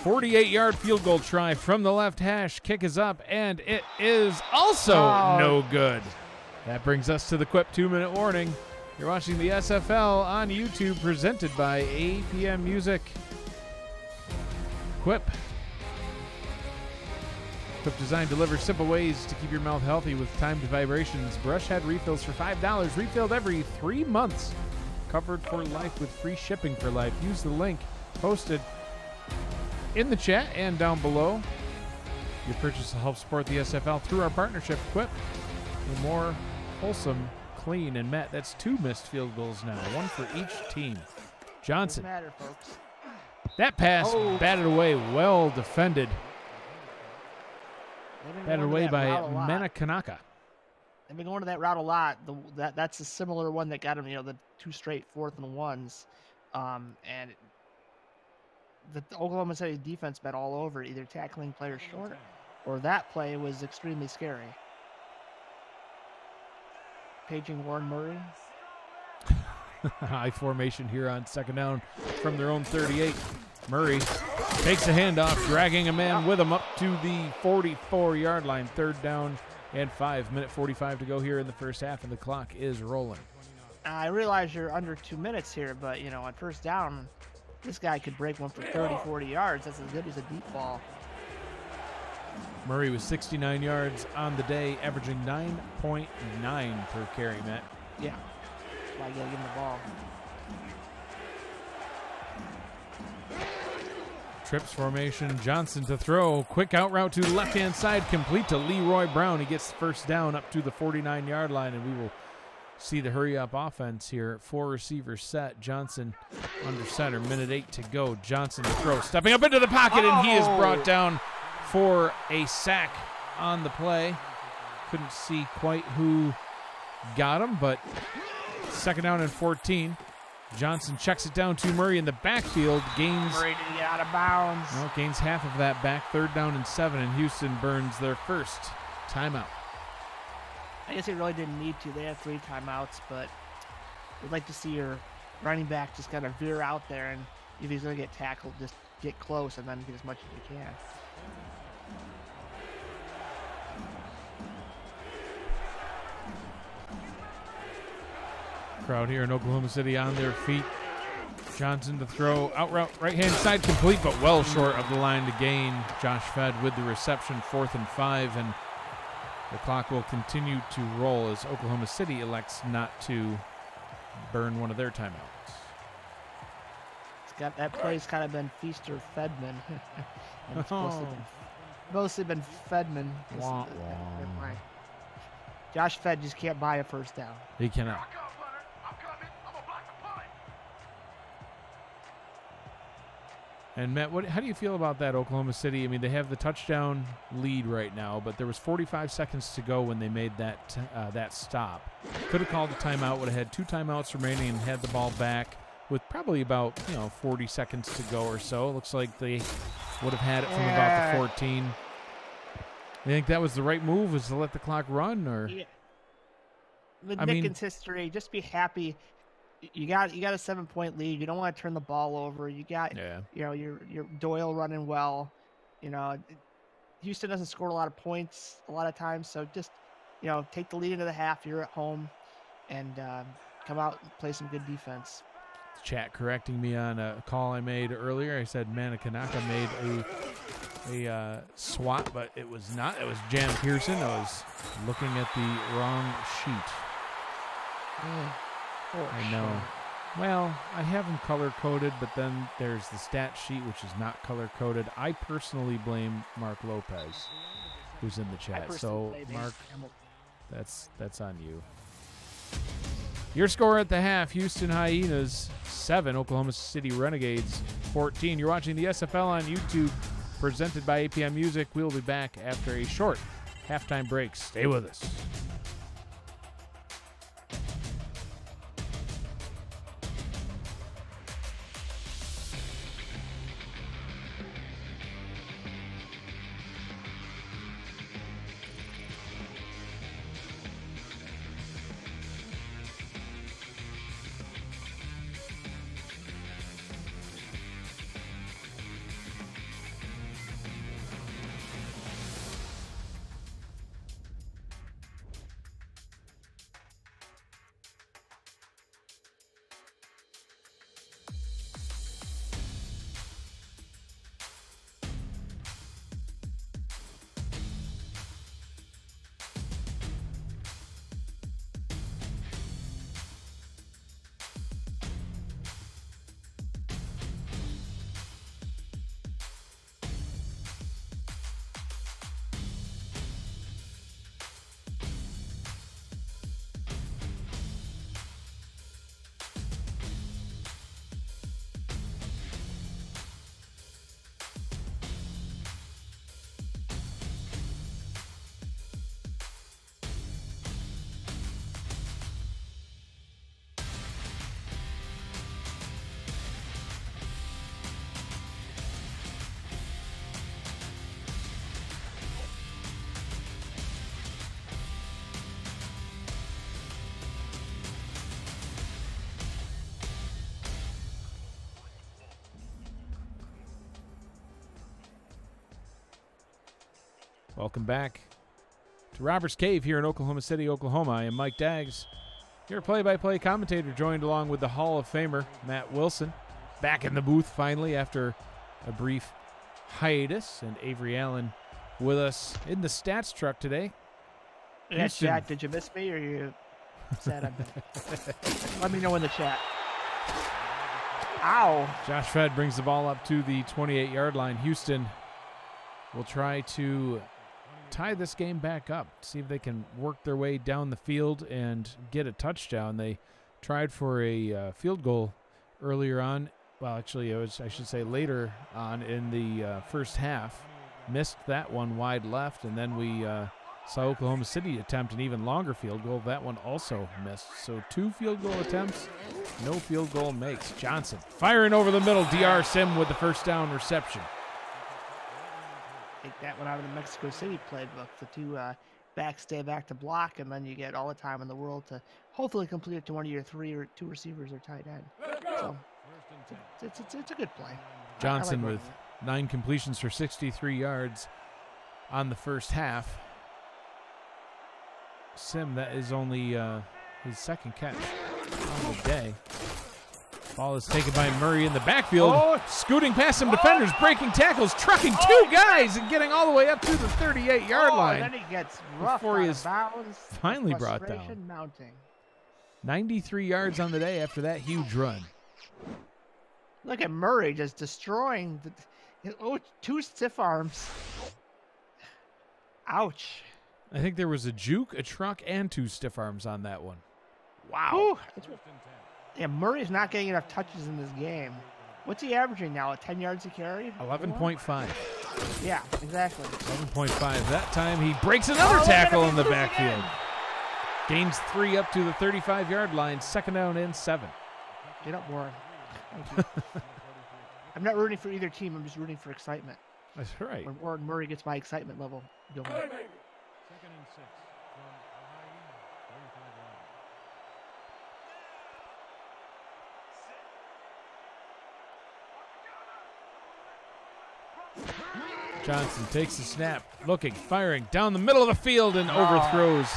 48-yard field goal try from the left hash. Kick is up, and it is also no good. That brings us to the Quip 2-minute warning. You're watching the SFL on YouTube, presented by APM Music. Quip. Quip Design delivers simple ways to keep your mouth healthy with timed vibrations. Brush head refills for $5, refilled every 3 months. Covered for life with free shipping for life. Use the link posted in the chat and down below. Your purchase will help support the SFL through our partnership, Quip. A more wholesome, clean, and Matt, that's 2 missed field goals now, 1 for each team. Johnson.
Doesn't matter, folks.
That pass batted away, well defended. Batted away by Manakanaka.
They've been going to that route a lot. That's a similar one that got him, the 2 straight 4th and 1s. And the Oklahoma City defense bet all over, either tackling players short or that play was extremely scary. Paging Warren Murray.
High formation here on 2nd down from their own 38. Murray takes a handoff, dragging a man with him up to the 44-yard line. 3rd down and 5. Minute 45 to go here in the first half, and the clock is rolling.
I realize you're under 2 minutes here, but, on 1st down, this guy could break one for 30, 40 yards. That's as good as a deep ball.
Murray was 69 yards on the day, averaging 9.9 per carry, Matt.
Yeah, that's why you got to give him the ball.
Trips formation, Johnson to throw. Quick out route to the left-hand side, complete to Leroy Brown. He gets 1st down up to the 49-yard line, and we will see the hurry-up offense here. 4 receivers set. Johnson under center. Minute 8 to go. Johnson to throw. Stepping up into the pocket, and he is brought down for a sack on the play. Couldn't see quite who got him, but 2nd down and 14. Johnson checks it down to Murray in the backfield. Gains.
Murray didn't get out of bounds.
No, gains half of that back. 3rd down and 7, and Houston burns their first timeout.
I guess they really didn't need to. They had 3 timeouts, but we'd like to see your running back just kind of veer out there, and if he's going to get tackled, just get close and then get as much as you can.
Crowd here in Oklahoma City on their feet. Johnson to throw. Out route, right-hand side complete, but well short of the line to gain. Josh Fed with the reception, 4th and 5, and the clock will continue to roll as Oklahoma City elects not to burn one of their timeouts.
That play's kind of been feast or Fedman. And it's mostly been Fedman. Josh Fed just can't buy a 1st down.
He cannot. And Matt, how do you feel about that, Oklahoma City? I mean, they have the touchdown lead right now, but there was 45 seconds to go when they made that stop. Could have called a timeout, would have had 2 timeouts remaining, and had the ball back with probably about 40 seconds to go or so. Looks like they would have had it from about the 14. You think that was the right move, was to let the clock run, or?
Yeah. With Nickens' history, just be happy. You got a 7-point lead. You don't want to turn the ball over. You got your Doyle running well. Houston doesn't score a lot of points a lot of times, so just take the lead into the half. You're at home, and come out and play some good defense.
Chat correcting me on a call I made earlier. I said Manakanaka made a swat, but it was not. It was Jan Pearson. I was looking at the wrong sheet. I know. Well, I have them color-coded, but then there's the stat sheet, which is not color-coded. I personally blame Mark Lopez, who's in the chat. So, Mark, That's on you. Your score at the half, Houston Hyenas 7, Oklahoma City Renegades 14. You're watching the SFL on YouTube, presented by APM Music. We'll be back after a short halftime break. Stay with us. Welcome back to Robert's Cave here in Oklahoma City, Oklahoma. I am Mike Daggs, your play-by-play commentator, joined along with the Hall of Famer, Matt Wilson. Back in the booth finally after a brief hiatus, and Avery Allen with us in the stats truck today.
Yeah, chat, did you miss me or you sad I'm back? Let me know in the chat. Ow.
Josh Fed brings the ball up to the 28-yard line. Houston will try to tie this game back up, see if they can work their way down the field and get a touchdown. They tried for a field goal earlier on. Well, actually, it was, I should say, later on in the first half. Missed that one wide left, and then we saw Oklahoma City attempt an even longer field goal. That one also missed. So 2 field goal attempts, no field goal makes. Johnson firing over the middle. DR Sim with the first down reception.
Take that one out of the Mexico City playbook. The 2 backs stay back to block, and then you get all the time in the world to hopefully complete it to one of your 3 or 2 receivers or tight end. So it's a good play.
Johnson
I like
with 9 completions for 63 yards on the first half. Sim, that is only his second catch on the day. Ball is taken by Murray in the backfield. Oh. Scooting past some defenders, breaking tackles, trucking 2 guys and getting all the way up to the 38-yard line.
And then he gets rough
before he
out
is
of bounds.
finally brought down.
Mounting.
93 yards on the day after that huge run.
Look at Murray just destroying the 2 stiff arms. Ouch.
I think there was a juke, a truck, and 2 stiff arms on that one.
Wow. Yeah, Murray's not getting enough touches in this game. What's he averaging now? At 10 yards a carry?
11.5.
Yeah, exactly.
11.5. That time he breaks another tackle in the backfield. Gains 3 up to the 35-yard line. Second down and 7.
Get up, Warren. Thank you. I'm not rooting for either team. I'm just rooting for excitement.
That's right.
When Warren Murray gets my excitement level going.
2nd and 6 from
Johnson takes the snap, looking, firing down the middle of the field and overthrows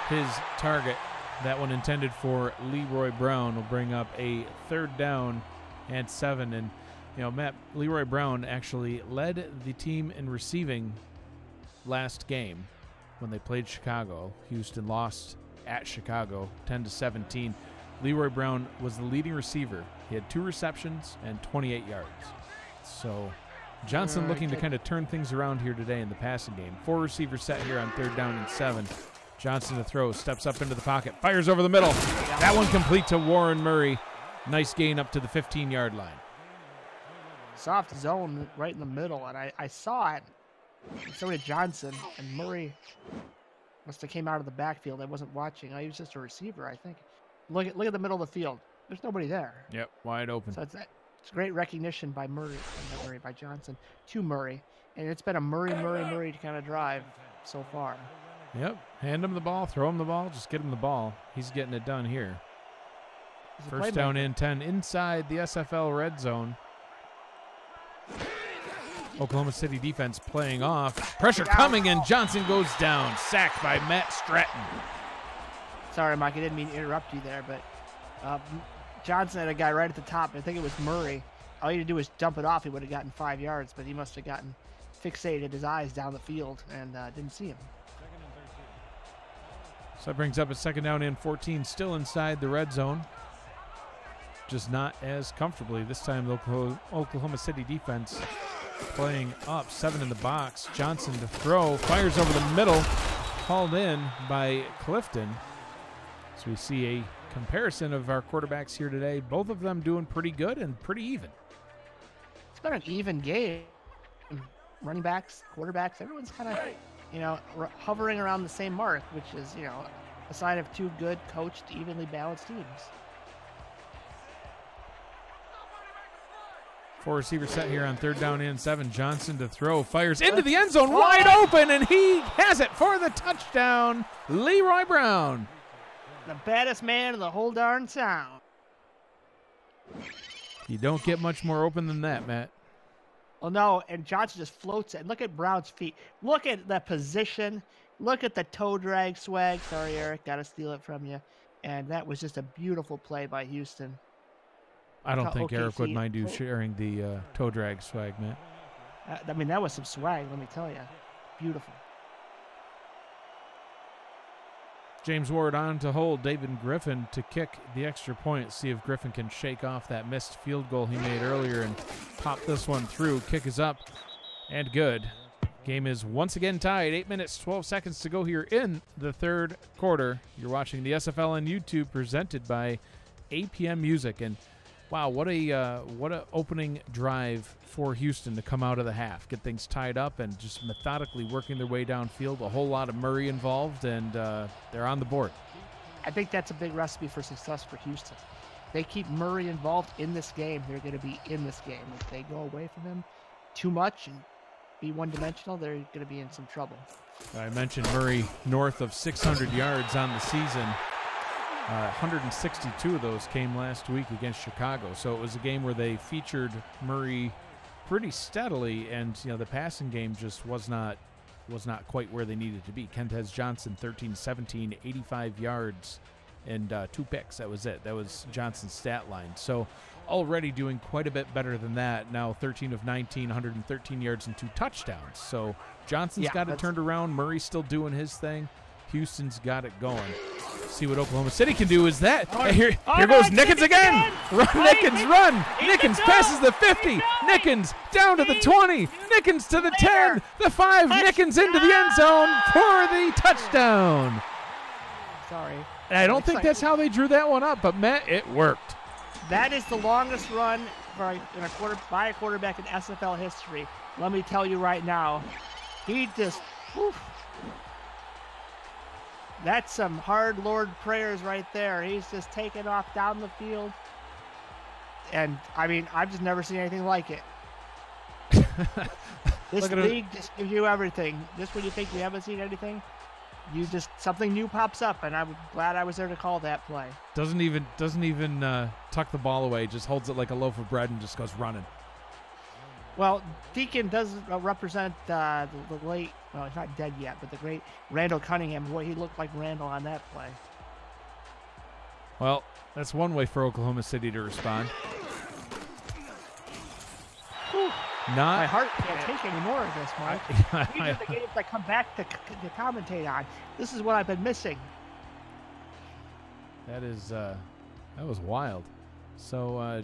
his target. That one intended for Leroy Brown will bring up a 3rd down and 7. And, you know, Matt, Leroy Brown actually led the team in receiving last game when they played Chicago. Houston lost at Chicago 10-17. Leroy Brown was the leading receiver. He had 2 receptions and 28 yards. So Johnson looking to kind of turn things around here today in the passing game. 4 receivers set here on 3rd down and 7. Johnson to throw, steps up into the pocket, fires over the middle. That one complete to Warren Murray. Nice gain up to the 15-yard line.
Soft zone right in the middle, and I saw it. So did Johnson, and Murray must have came out of the backfield. I wasn't watching. He was just a receiver, I think. Look at the middle of the field. There's nobody there.
Yep, wide open.
So it's great recognition by by Johnson to Murray, and it's been a Murray kind of drive so far.
Yep, hand him the ball, throw him the ball, just get him the ball. He's getting it done here. First down and 10 inside the SFL red zone. Oklahoma City defense playing off. Pressure coming, and Johnson goes down. Sacked by Matt Stratton.
Sorry, Mike, I didn't mean to interrupt you there, but Johnson had a guy right at the top. I think it was Murray. All he had to do was dump it off. He would have gotten 5 yards, but he must have gotten fixated his eyes down the field and didn't see him.
So that brings up a second down and 14, still inside the red zone. Just not as comfortably. This time the Oklahoma City defense playing up, 7 in the box. Johnson to throw, fires over the middle, called in by Clifton. So we see a comparison of our quarterbacks here today. Both of them doing pretty good and pretty even.
It's been an even game. Running backs, quarterbacks, everyone's kind of, hovering around the same mark, which is, a sign of two good, coached, evenly balanced teams.
4 receiver set here on third down and 7. Johnson to throw, fires into the end zone, wide open, and he has it for the touchdown. Leroy Brown.
The baddest man in the whole darn town.
You don't get much more open than that, Matt.
Well, no, and Johnson just floats it. Look at Brown's feet. Look at the position. Look at the toe drag swag. Sorry, Eric, got to steal it from you. And that was just a beautiful play by Houston.
I don't think Eric would mind you sharing the toe drag swag, Matt.
I mean, that was some swag, let me tell you. Beautiful.
James Ward on to hold David Griffin to kick the extra point. See if Griffin can shake off that missed field goal he made earlier and pop this one through. Kick is up and good. Game is once again tied. 8 minutes, 12 seconds to go here in the third quarter. You're watching the SFL on YouTube, presented by APM Music. And wow, what a opening drive for Houston to come out of the half, get things tied up, and just methodically working their way downfield. A whole lot of Murray involved, and they're on the board.
I think that's a big recipe for success for Houston. They keep Murray involved in this game, they're going to be in this game. If they go away from him too much and be one-dimensional, they're going to be in some trouble.
I mentioned Murray north of 600 yards on the season. 162 of those came last week against Chicago. So it was a game where they featured Murray pretty steadily, and the passing game just was not quite where they needed to be. Kentez Johnson, 13-17, 85 yards and 2 picks. That was it. That was Johnson's stat line. So already doing quite a bit better than that. Now 13 of 19, 113 yards and 2 touchdowns. So Johnson's got it turned around. Murray's still doing his thing. Houston's got it going. See what Oklahoma City can do. Is that here goes Nickens again. Run, Nickens, run. Nickens passes the 50. Nickens down to the 20. Nickens to the 10, the 5. Nickens into the end zone for the touchdown.
Sorry.
And I don't think that's how they drew that one up, but Matt, it worked.
That is the longest run by a quarterback in SFL history. Let me tell you right now, he just, whew, that's some hard Lord prayers right there. He's just taking off down the field. And, I mean, I've just never seen anything like it. This league just gives you everything. Just when you think you haven't seen anything, something new pops up, and I'm glad I was there to call that play.
Doesn't even tuck the ball away. Just holds it like a loaf of bread and just goes running.
Well, Deacon does represent the late, well, he's not dead yet, but the great Randall Cunningham. Boy, he looked like Randall on that play.
Well, that's one way for Oklahoma City to respond.
Whew. My heart can't take any more of this, Mike. These are the games I come back to commentate on. This is what I've been missing.
That was wild. So,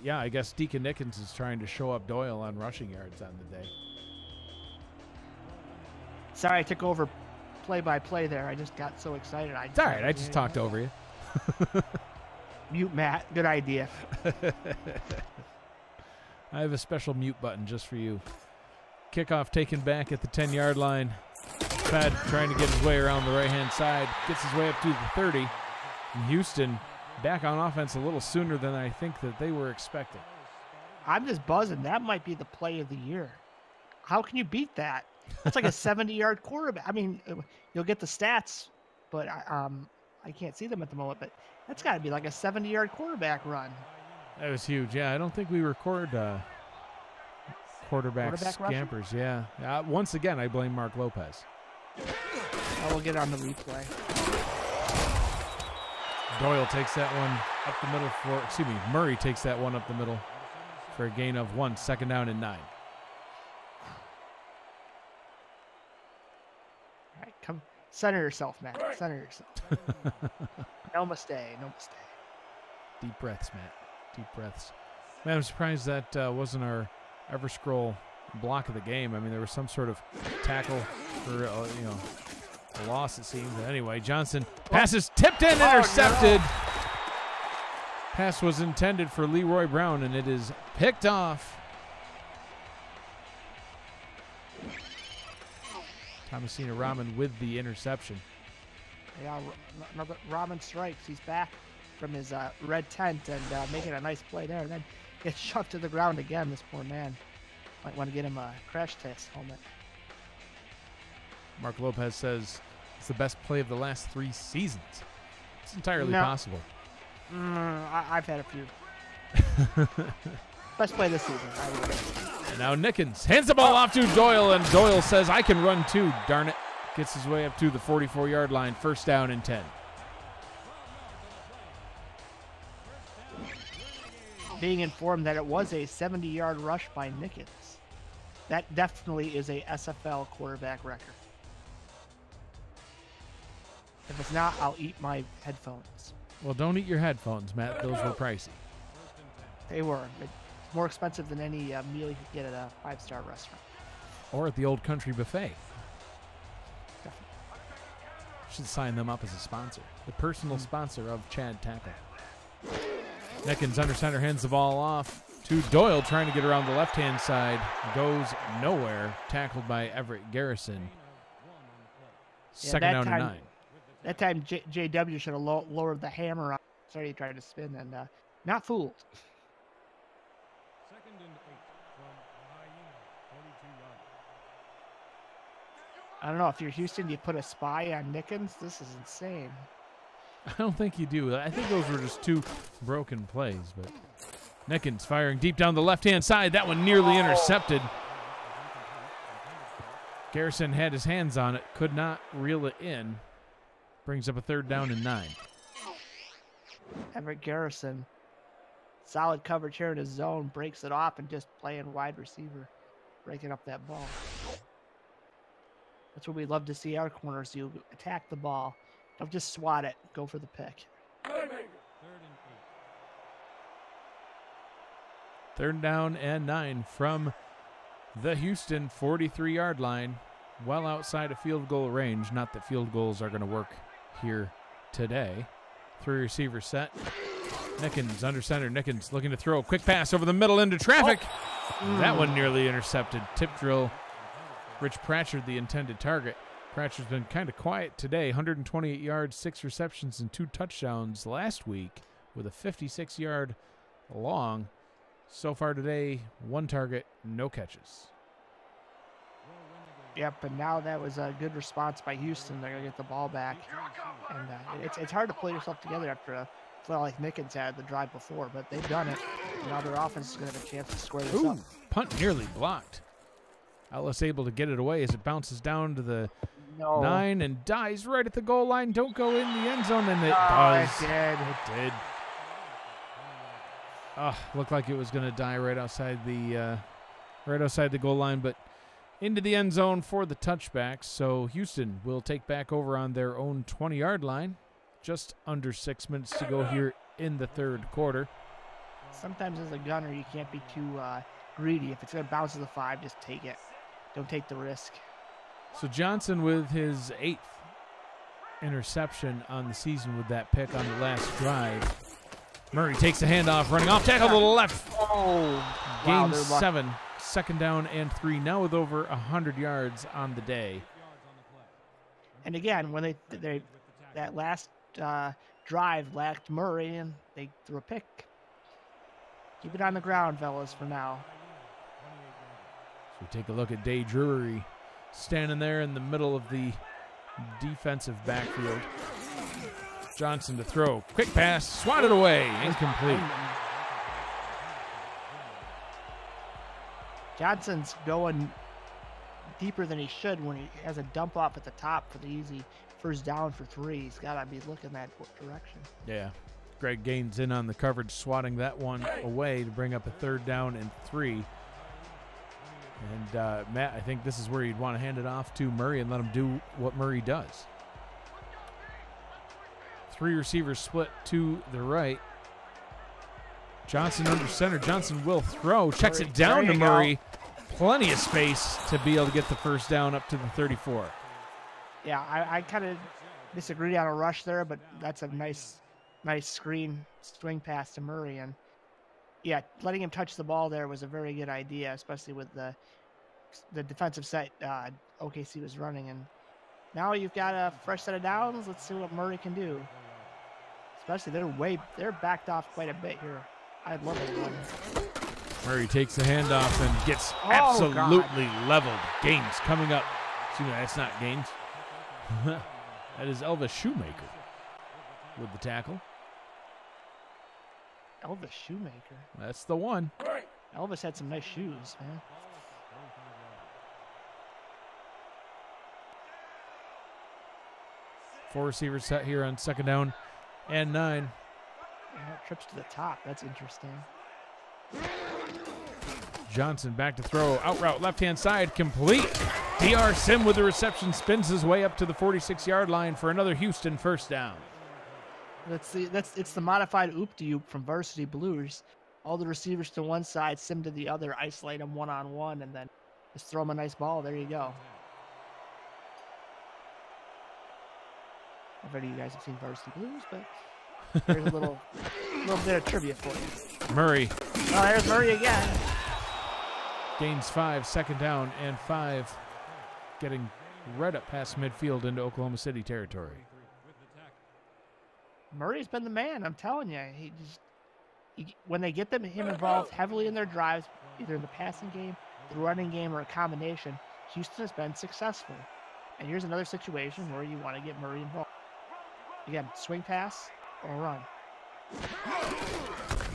yeah, I guess Deacon Nickens is trying to show up Doyle on rushing yards on the day.
Sorry, I took over play-by-play there. I just got so excited.
It's all right. I just talked over you.
Mute Matt. Good idea.
I have a special mute button just for you. Kickoff taken back at the 10-yard line. Fed trying to get his way around the right-hand side. Gets his way up to the 30. And Houston back on offense a little sooner than I think that they were expecting.
I'm just buzzing. That might be the play of the year. How can you beat that? That's like a 70-yard quarterback. I mean, you'll get the stats, but I can't see them at the moment. But that's got to be like a 70-yard quarterback run.
That was huge. Yeah, I don't think we record quarterback scampers. Yeah. Once again, I blame Mark Lopez.
We'll get on the replay.
Doyle takes that one up the middle Murray takes that one up the middle for a gain of 1, 2nd down and 9.
All right, come center yourself, Matt. Center yourself. No mistake. No mistake.
Deep breaths, Matt. Deep breaths. Man, I'm surprised that wasn't our Everscroll block of the game. I mean, there was some sort of tackle for a loss, it seems. But anyway, Johnson passes tipped in, intercepted.
No.
Pass was intended for Leroy Brown, and it is picked off. Thomasina Rahman with the interception.
Yeah, another Rahman strikes. He's back from his red tent and making a nice play there, and then gets shoved to the ground again. This poor man. Might want to get him a crash test helmet.
Mark Lopez says it's the best play of the last 3 seasons. It's entirely possible.
I've had a few. Best play this season.
And now Nickens hands the ball off to Doyle, and Doyle says, I can run too, darn it. Gets his way up to the 44-yard line, 1st down and 10.
Being informed that it was a 70-yard rush by Nickens. That definitely is a SFL quarterback record. If it's not, I'll eat my headphones.
Well, don't eat your headphones, Matt. Those were pricey.
They were. It's more expensive than any meal you could get at a 5-star restaurant.
Or at the Old Country Buffet.
Definitely.
Should sign them up as a sponsor. The personal sponsor of Chad Tackle. Nickens under center hands the ball off to Doyle, trying to get around the left-hand side. Goes nowhere. Tackled by Everett Garrison. 2nd down and 9.
That time, JW should have lowered the hammer on. Sorry, he tried to spin and not fooled.
2nd and 8 from Hyenas, 42-yard.
I don't know. If you're Houston, you put a spy on Nickens? This is insane.
I don't think you do. I think those were just 2 broken plays. But Nickens firing deep down the left-hand side. That one nearly intercepted. Garrison had his hands on it. Could not reel it in. Brings up a 3rd down and 9.
Everett Garrison, solid coverage here in his zone, breaks it off and just playing wide receiver, breaking up that ball. That's what we love to see our corners do. Attack the ball. Don't just swat it. Go for the pick.
3rd and 8.
3rd down and 9 from the Houston 43-yard line. Well outside of field goal range. Not that field goals are going to work here today. 3 receiver set. Nickens under center. Nickens looking to throw a quick pass over the middle into traffic. That one nearly intercepted. Tip drill. Rich Pratchard, the intended target. Pratchard's been kind of quiet today. 128 yards, 6 receptions, and 2 touchdowns last week with a 56-yard long. So far today, 1 target, no catches.
Yep, and now that was a good response by Houston. They're going to get the ball back. And it's hard to pull yourself together after a play like Nickens had the drive before, but they've done it. Now their offense is going to have a chance to square this up.
Punt nearly blocked. Atlas able to get it away as it bounces down to the 9 and dies right at the goal line. Don't go in the end zone, and it does.
It
did. Looked like it was going to die right outside the goal line, but into the end zone for the touchback. So Houston will take back over on their own 20-yard line. Just under 6 minutes to go here in the 3rd quarter.
Sometimes as a gunner, you can't be too greedy. If it's going to bounce to the 5, just take it. Don't take the risk.
So Johnson with his 8th interception on the season with that pick on the last drive. Murray takes the handoff, running off tackle to the left.
Oh,
Gain
wow,
7, 2nd down and 3. Now with over 100 yards on the day.
And again, when they that last drive lacked Murray and they threw a pick. Keep it on the ground, fellas, for now.
So take a look at Day Drury standing there in the middle of the defensive backfield. Johnson to throw. Quick pass, swatted away, incomplete.
Johnson's going deeper than he should when he has a dump off at the top for the easy first down for 3. He's got to be looking that direction.
Yeah. Greg Gaines in on the coverage, swatting that one away to bring up a 3rd down and 3. And Matt, I think this is where you'd want to hand it off to Murray and let him do what Murray does. 3 receivers split to the right. Johnson under center. Johnson will throw. Checks it down to Murray. Plenty of space to be able to get the first down up to the 34.
Yeah, I kind of disagree on a rush there, but that's a nice swing pass to Murray. And yeah, letting him touch the ball there was a very good idea, especially with the defensive set OKC was running. And now you've got a fresh set of downs. Let's see what Murray can do. Especially they're backed off quite a bit here. I'd love a run.
Murray takes the handoff and gets absolutely leveled. Gaines coming up. Excuse me, that's not Gaines. That is Elvis Shoemaker with the tackle.
Elvis Shoemaker.
That's the one.
Elvis had some nice shoes, man.
Four receivers set here on 2nd down and 9.
Yeah, trips to the top. That's interesting.
Johnson back to throw. Out route, left-hand side, complete. DR Sim with the reception spins his way up to the 46-yard line for another Houston first down.
It's the modified oop-de-oop from Varsity Blues. All the receivers to one side, Sim to the other, isolate them one-on-one, and then just throw them a nice ball. There you go. I bet you guys have seen Varsity Blues, but there's a little bit of trivia for you.
Murray.
Oh, there's Murray again.
Gains 5, 2nd down and 5. Getting right up past midfield into Oklahoma City territory.
Murray's been the man, I'm telling you. When they get him involved heavily in their drives, either in the passing game, the running game, or a combination, Houston has been successful. And here's another situation where you want to get Murray involved. Again, swing pass or run.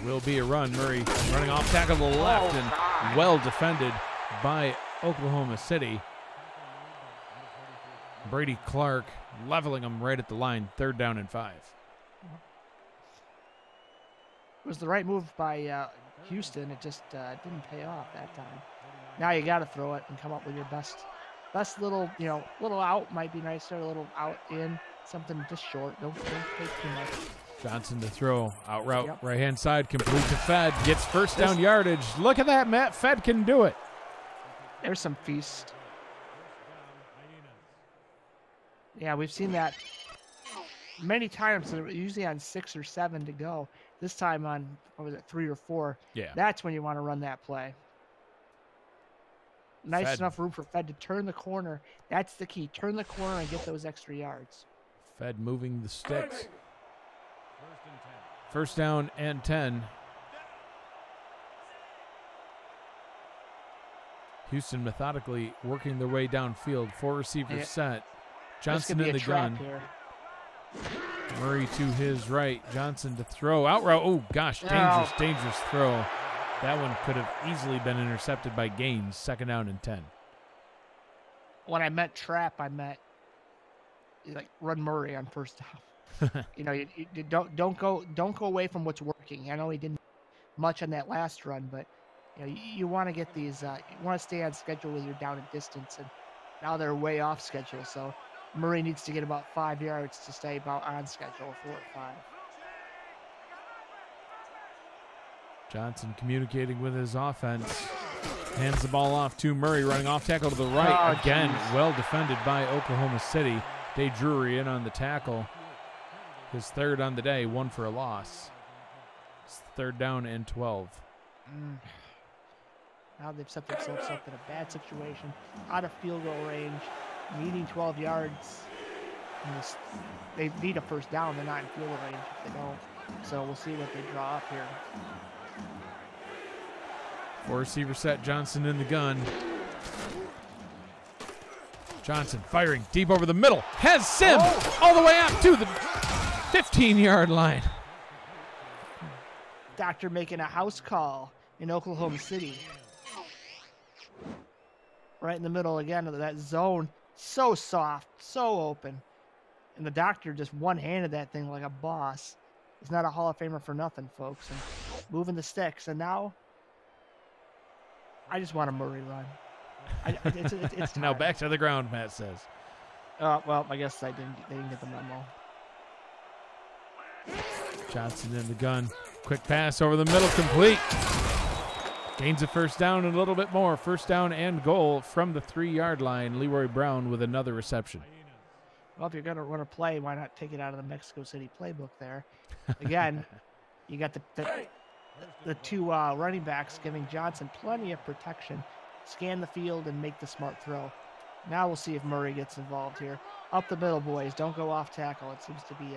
Will be a run. Murray running off tackle to the left and well defended by Oklahoma City. Brady Clark leveling him right at the line. 3rd down and 5.
It was the right move by Houston. It just didn't pay off that time. Now you got to throw it and come up with your best little, little out might be nicer. A little out in, something just short. Don't take too much.
Johnson to throw. Out route, right-hand side, complete to Fed. Gets first down yardage. Look at that, Matt. Fed can do it.
There's some feast. Yeah, we've seen that many times, usually on 6 or 7 to go. This time on, 3 or 4.
Yeah.
That's when you want to run that play. Nice enough room for Fed to turn the corner. That's the key. Turn the corner and get those extra yards.
Fed moving the sticks. First down and 10. Houston methodically working their way downfield. 4 receivers set. Johnson in the gun.
Here.
Murray to his right. Johnson to throw. Out route. Oh, gosh. Dangerous throw. That one could have easily been intercepted by Gaines. 2nd down and 10.
When I meant trap, I meant run Murray on first down. You don't go away from what's working. I know he didn't much on that last run, but you want to get these. You want to stay on schedule with your down and distance, and now they're way off schedule. So Murray needs to get about 5 yards to stay about on schedule. 4 or 5.
Johnson communicating with his offense. Hands the ball off to Murray, running off tackle to the right.
Oh,
Again,
geez.
well defended by Oklahoma City. Day Drury in on the tackle. His third on the day, 1 for a loss. It's 3rd down and 12.
Now they've set themselves up in a bad situation, out of field goal range, needing 12 yards. They need a first down. They're not in field goal range if they don't. So we'll see what they draw up here.
4-receiver set, Johnson in the gun. Johnson firing deep over the middle. Has Sim all the way up to the 15-yard line.
Doctor making a house call in Oklahoma City. Right in the middle again of that zone. So soft, so open. And the doctor just one-handed that thing like a boss. He's not a Hall of Famer for nothing, folks. And moving the sticks. And now, I just want a Murray run. It's
Now
time.
back to the ground, Matt says.
Well, I guess they didn't get the memo.
Johnson in the gun. Quick pass over the middle, complete. Gains a first down and a little bit more. First down and goal from the 3-yard line. Leroy Brown with another reception.
Well, if you're going to run a play, why not take it out of the Mexico City playbook there? Again, you got the two running backs giving Johnson plenty of protection. Scan the field and make the smart throw. Now we'll see if Murray gets involved here. Up the middle, boys. Don't go off tackle. It seems to be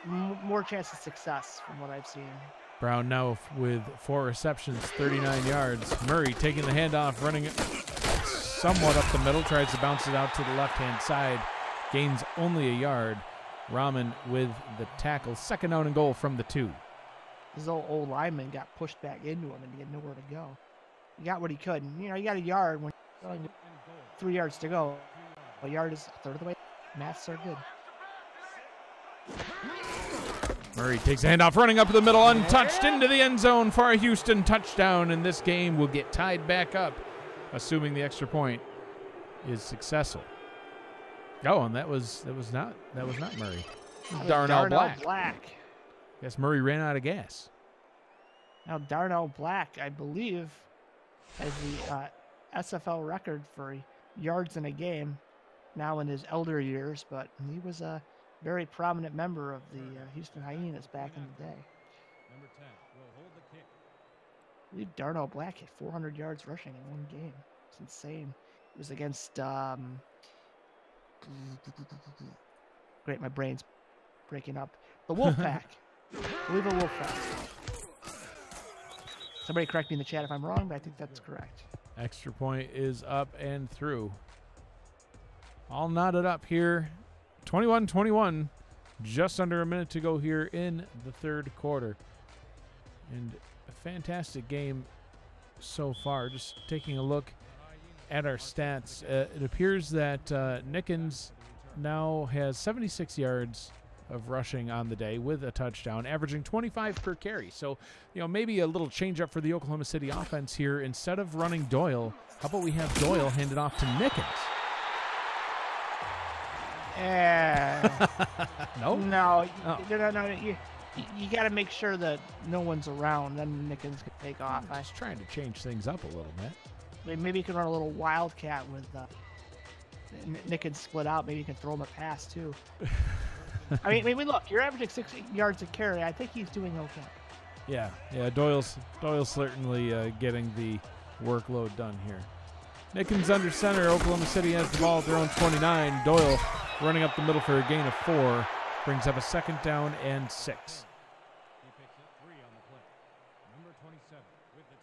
more chance of success from what I've seen.
Brown now with 4 receptions, 39 yards. Murray taking the handoff, running it somewhat up the middle, tries to bounce it out to the left-hand side. Gains only a yard. Rahman with the tackle. 2nd down and goal from the 2.
His old lineman got pushed back into him, and he had nowhere to go. He got what he could. And, you got a yard when 3 yards to go. A yard is a third of the way. Maths are good.
Murray takes a handoff, running up the middle, untouched into the end zone for a Houston touchdown, and this game will get tied back up, assuming the extra point is successful. Oh, and that was not Murray. Darnell Black. Guess Murray ran out of gas.
Now Darnell Black, I believe, has the SFL record for yards in a game now in his elder years, but he was a very prominent member of the Houston Hyenas back in the day.
Number 10 will hold the kick.
I believe Darnell Black hit 400 yards rushing in one game. It's insane. It was against great, my brain's breaking up. The Wolfpack. I believe a Wolfpack. Somebody correct me in the chat if I'm wrong, but I think that's correct.
Extra point is up and through. All knotted up here. 21-21. Just under a minute to go here in the 3rd quarter. And a fantastic game so far. Just taking a look at our stats. It appears that Nickens now has 76 yards of rushing on the day with a touchdown, averaging 25 per carry. So, maybe a little change up for the Oklahoma City offense here. Instead of running Doyle, how about we have Doyle handed off to Nickens? No?
No. You got to make sure that no one's around. Then Nickens can take off.
I'm just trying to change things up a little bit.
Maybe you can run a little wildcat with Nickens split out. Maybe you can throw him a pass, too. I mean, look, you're averaging 6 yards a carry. I think he's doing okay.
Yeah. Doyle's certainly getting the workload done here. Nickens under center. Oklahoma City has the ball at their own 29. Doyle running up the middle for a gain of 4. Brings up a 2nd down and 6.
He picks up 3 on the play. Number 27 with the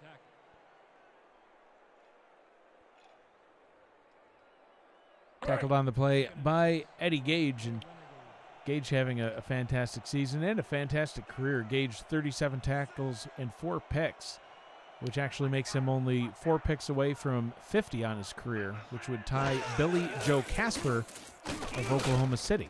tackle.
Tackled on the play by Eddie Gage, and Gage having a fantastic season and a fantastic career. Gage 37 tackles and 4 picks, which actually makes him only 4 picks away from 50 on his career, which would tie Billy Joe Casper of Oklahoma City.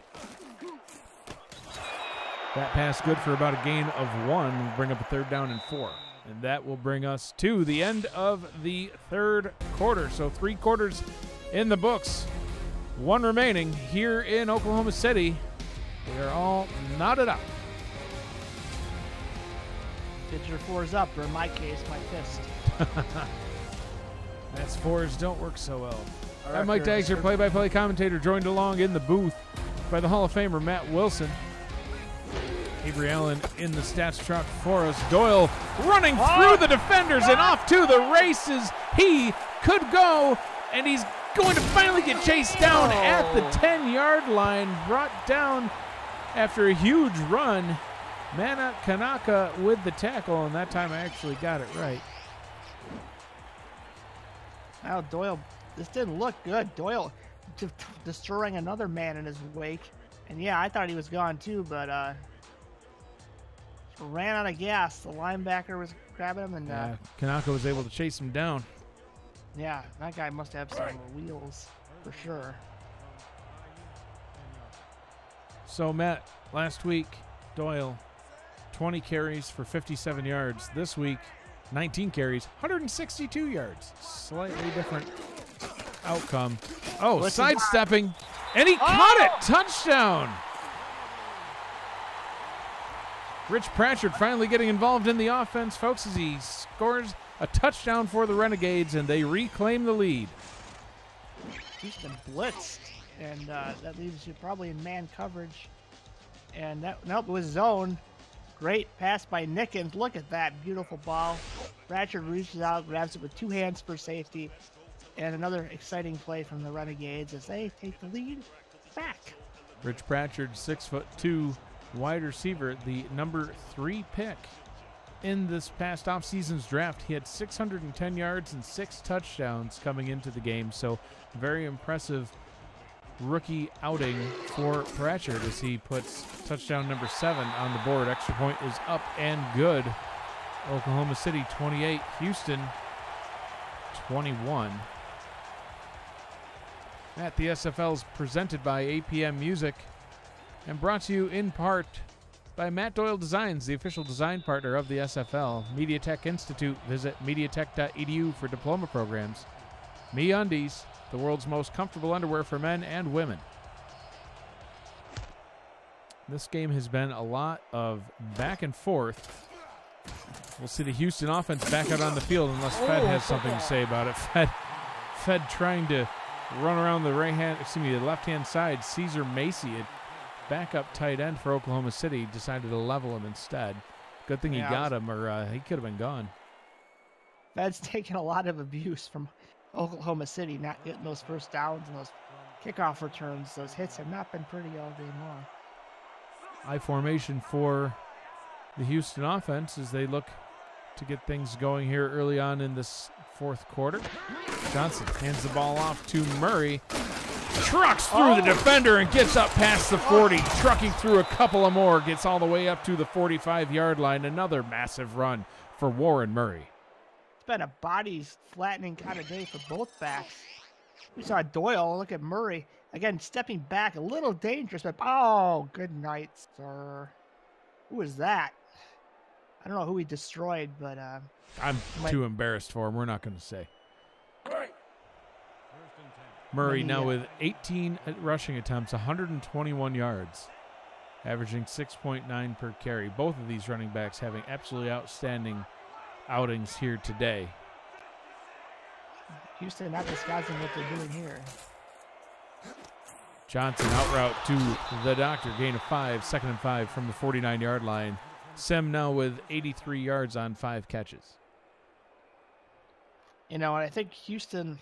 That pass good for about a gain of 1. Will bring up a 3rd down and 4. And that will bring us to the end of the 3rd quarter. So 3 quarters in the books. 1 remaining here in Oklahoma City. They are all knotted up.
Get your 4s up, or in my case, my fist.
That's fours don't work so well.
Our
I'm Mike
record
Daggs, your play-by-play commentator, joined along in the booth by the Hall of Famer Matt Wilson. Avery Allen in the stats truck for us. Doyle running through the defenders and off to the races. He could go, and he's going to finally get chased down at the 10-yard line, brought down after a huge run. Mana Kanaka with the tackle, and that time I actually got it right.
Now Doyle, this didn't look good. Doyle destroying another man in his wake. And yeah, I thought he was gone too, but ran out of gas. The linebacker was grabbing him, and
Kanaka was able to chase him down.
yeah, that guy must have some wheels for sure.
So Matt, last week, Doyle, 20 carries for 57 yards. This week, 19 carries, 162 yards. Slightly different outcome. Oh, sidestepping, and he caught it. Touchdown. Rich Pratchard finally getting involved in the offense, folks, as he scores a touchdown for the Renegades, and they reclaim the lead.
Houston blitzed, and that leaves you probably in man coverage. And that, nope, it was zone. Great pass by Nickens. Look at that beautiful ball. Pratchard reaches out, grabs it with two hands for safety. And another exciting play from the Renegades as they take the lead back.
Rich Pratchard, 6'2", wide receiver, the number 3 pick in this past offseason's draft. He had 610 yards and 6 touchdowns coming into the game, so very impressive rookie outing for Pratchard as he puts touchdown number 7 on the board. Extra point is up and good. Oklahoma City 28, Houston 21. At the SFL is presented by APM Music and brought to you in part by Matt Doyle Designs, the official design partner of the SFL. MediaTek Institute. Visit mediatek.edu for diploma programs. MeUndies, the world's most comfortable underwear for men and women. This game has been a lot of back and forth. We'll see the Houston offense back out on the field unless Fed has something to say about it. Fed trying to run around the the left-hand side. Caesar Macy, a backup tight end for Oklahoma City, decided to level him instead. Good thing he got him, or he could have been gone.
Fed's taken a lot of abuse from Oklahoma City, not getting those first downs and those kickoff returns. Those hits have not been pretty all game long.
High formation for the Houston offense as they look to get things going here early on in this fourth quarter. Johnson hands the ball off to Murray. Trucks through the defender and gets up past the 40. Trucking through a couple of more. Gets all the way up to the 45-yard line. Another massive run for Warren Murray.
It's been a bodies flattening kind of day for both backs. We saw Doyle. Look at Murray. Again, stepping back. A little dangerous. But, oh, good night, sir. Who is that? I don't know who he destroyed, but...
I'm too embarrassed for him. We're not going to say. Murray now with 18 rushing attempts, 121 yards, averaging 6.9 per carry. Both of these running backs having absolutely outstanding outings here today.
Houston not disguising what they're doing here.
Johnson out route to the doctor, gain of 5, 2nd and 5 from the 49-yard line. Sim now with 83 yards on 5 catches.
You know, and I think Houston,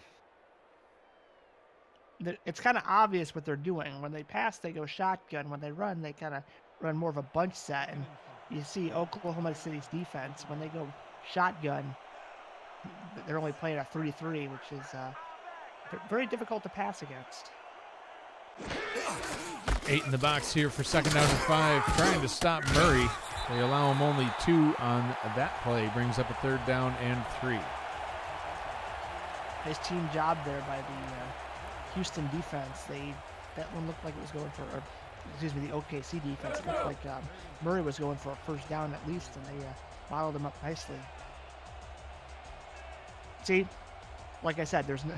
it's kind of obvious what they're doing. When they pass, they go shotgun. When they run, they kind of run more of a bunch set. And you see Oklahoma City's defense, when they go shotgun, they're only playing a 3-3, which is very difficult to pass against.
8 in the box here for 2nd down and 5, trying to stop Murray. They allow him only 2 on that play. Brings up a 3rd down and 3.
Nice team job there by the Houston defense. That one looked like it was going for, the OKC defense. It looked like Murray was going for a 1st down at least, and they bottled him up nicely. See, like I said, there's no.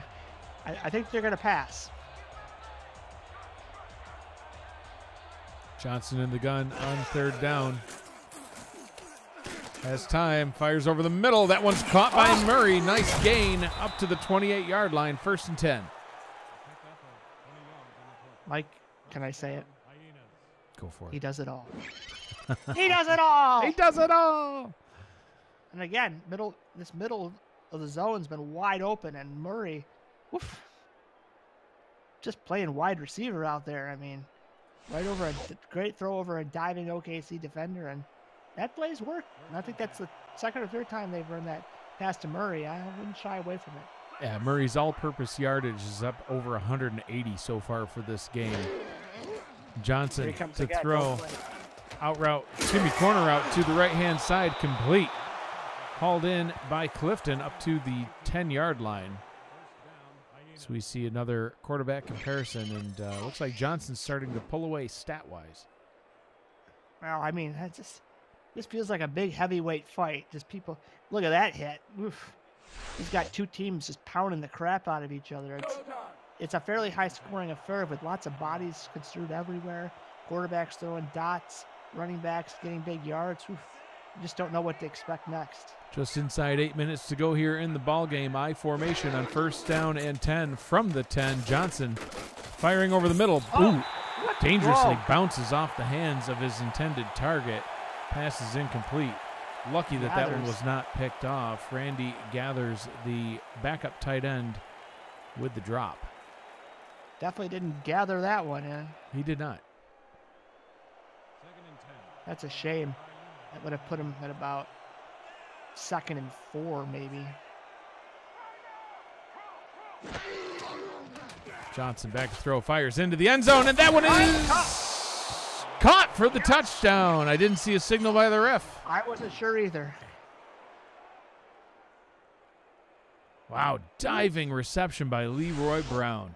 I think they're going to pass.
Johnson in the gun on 3rd down. Has time, fires over the middle. That one's caught by Murray. Nice gain up to the 28-yard line, 1st and 10.
Mike, can I say it?
Go for it.
He does it all. He does it all.
He does it all.
And again, this middle of the zone's been wide open, and Murray, woof, just playing wide receiver out there. I mean, right over a great throw over a diving OKC defender, and that play's worked. And I think that's the 2nd or 3rd time they've run that pass to Murray. I wouldn't shy away from it.
Yeah, Murray's all-purpose yardage is up over 180 so far for this game. Johnson to throw. Corner route to the right-hand side, complete. Hauled in by Clifton up to the 10-yard line. So we see another quarterback comparison, and looks like Johnson's starting to pull away stat-wise.
Well, I mean, this feels like a big heavyweight fight. Just people, look at that hit. Oof. He's got 2 teams just pounding the crap out of each other. It's a fairly high-scoring affair with lots of bodies construed everywhere. Quarterbacks throwing dots, running backs getting big yards. Oof. You just don't know what to expect next.
Just inside 8 minutes to go here in the ball game. I formation on 1st down and 10 from the 10. Johnson firing over the middle. Ooh, dangerously bounces off the hands of his intended target. Pass is incomplete. Lucky that that one was not picked off. Randy gathers the backup tight end with the drop.
Definitely didn't gather that one in.
He did not.
That's a shame. That would have put him at about 2nd and 4, maybe.
Johnson back to throw, fires into the end zone, and that one is caught for the touchdown. I didn't see a signal by the ref.
I wasn't sure either.
Wow, diving reception by Leroy Brown.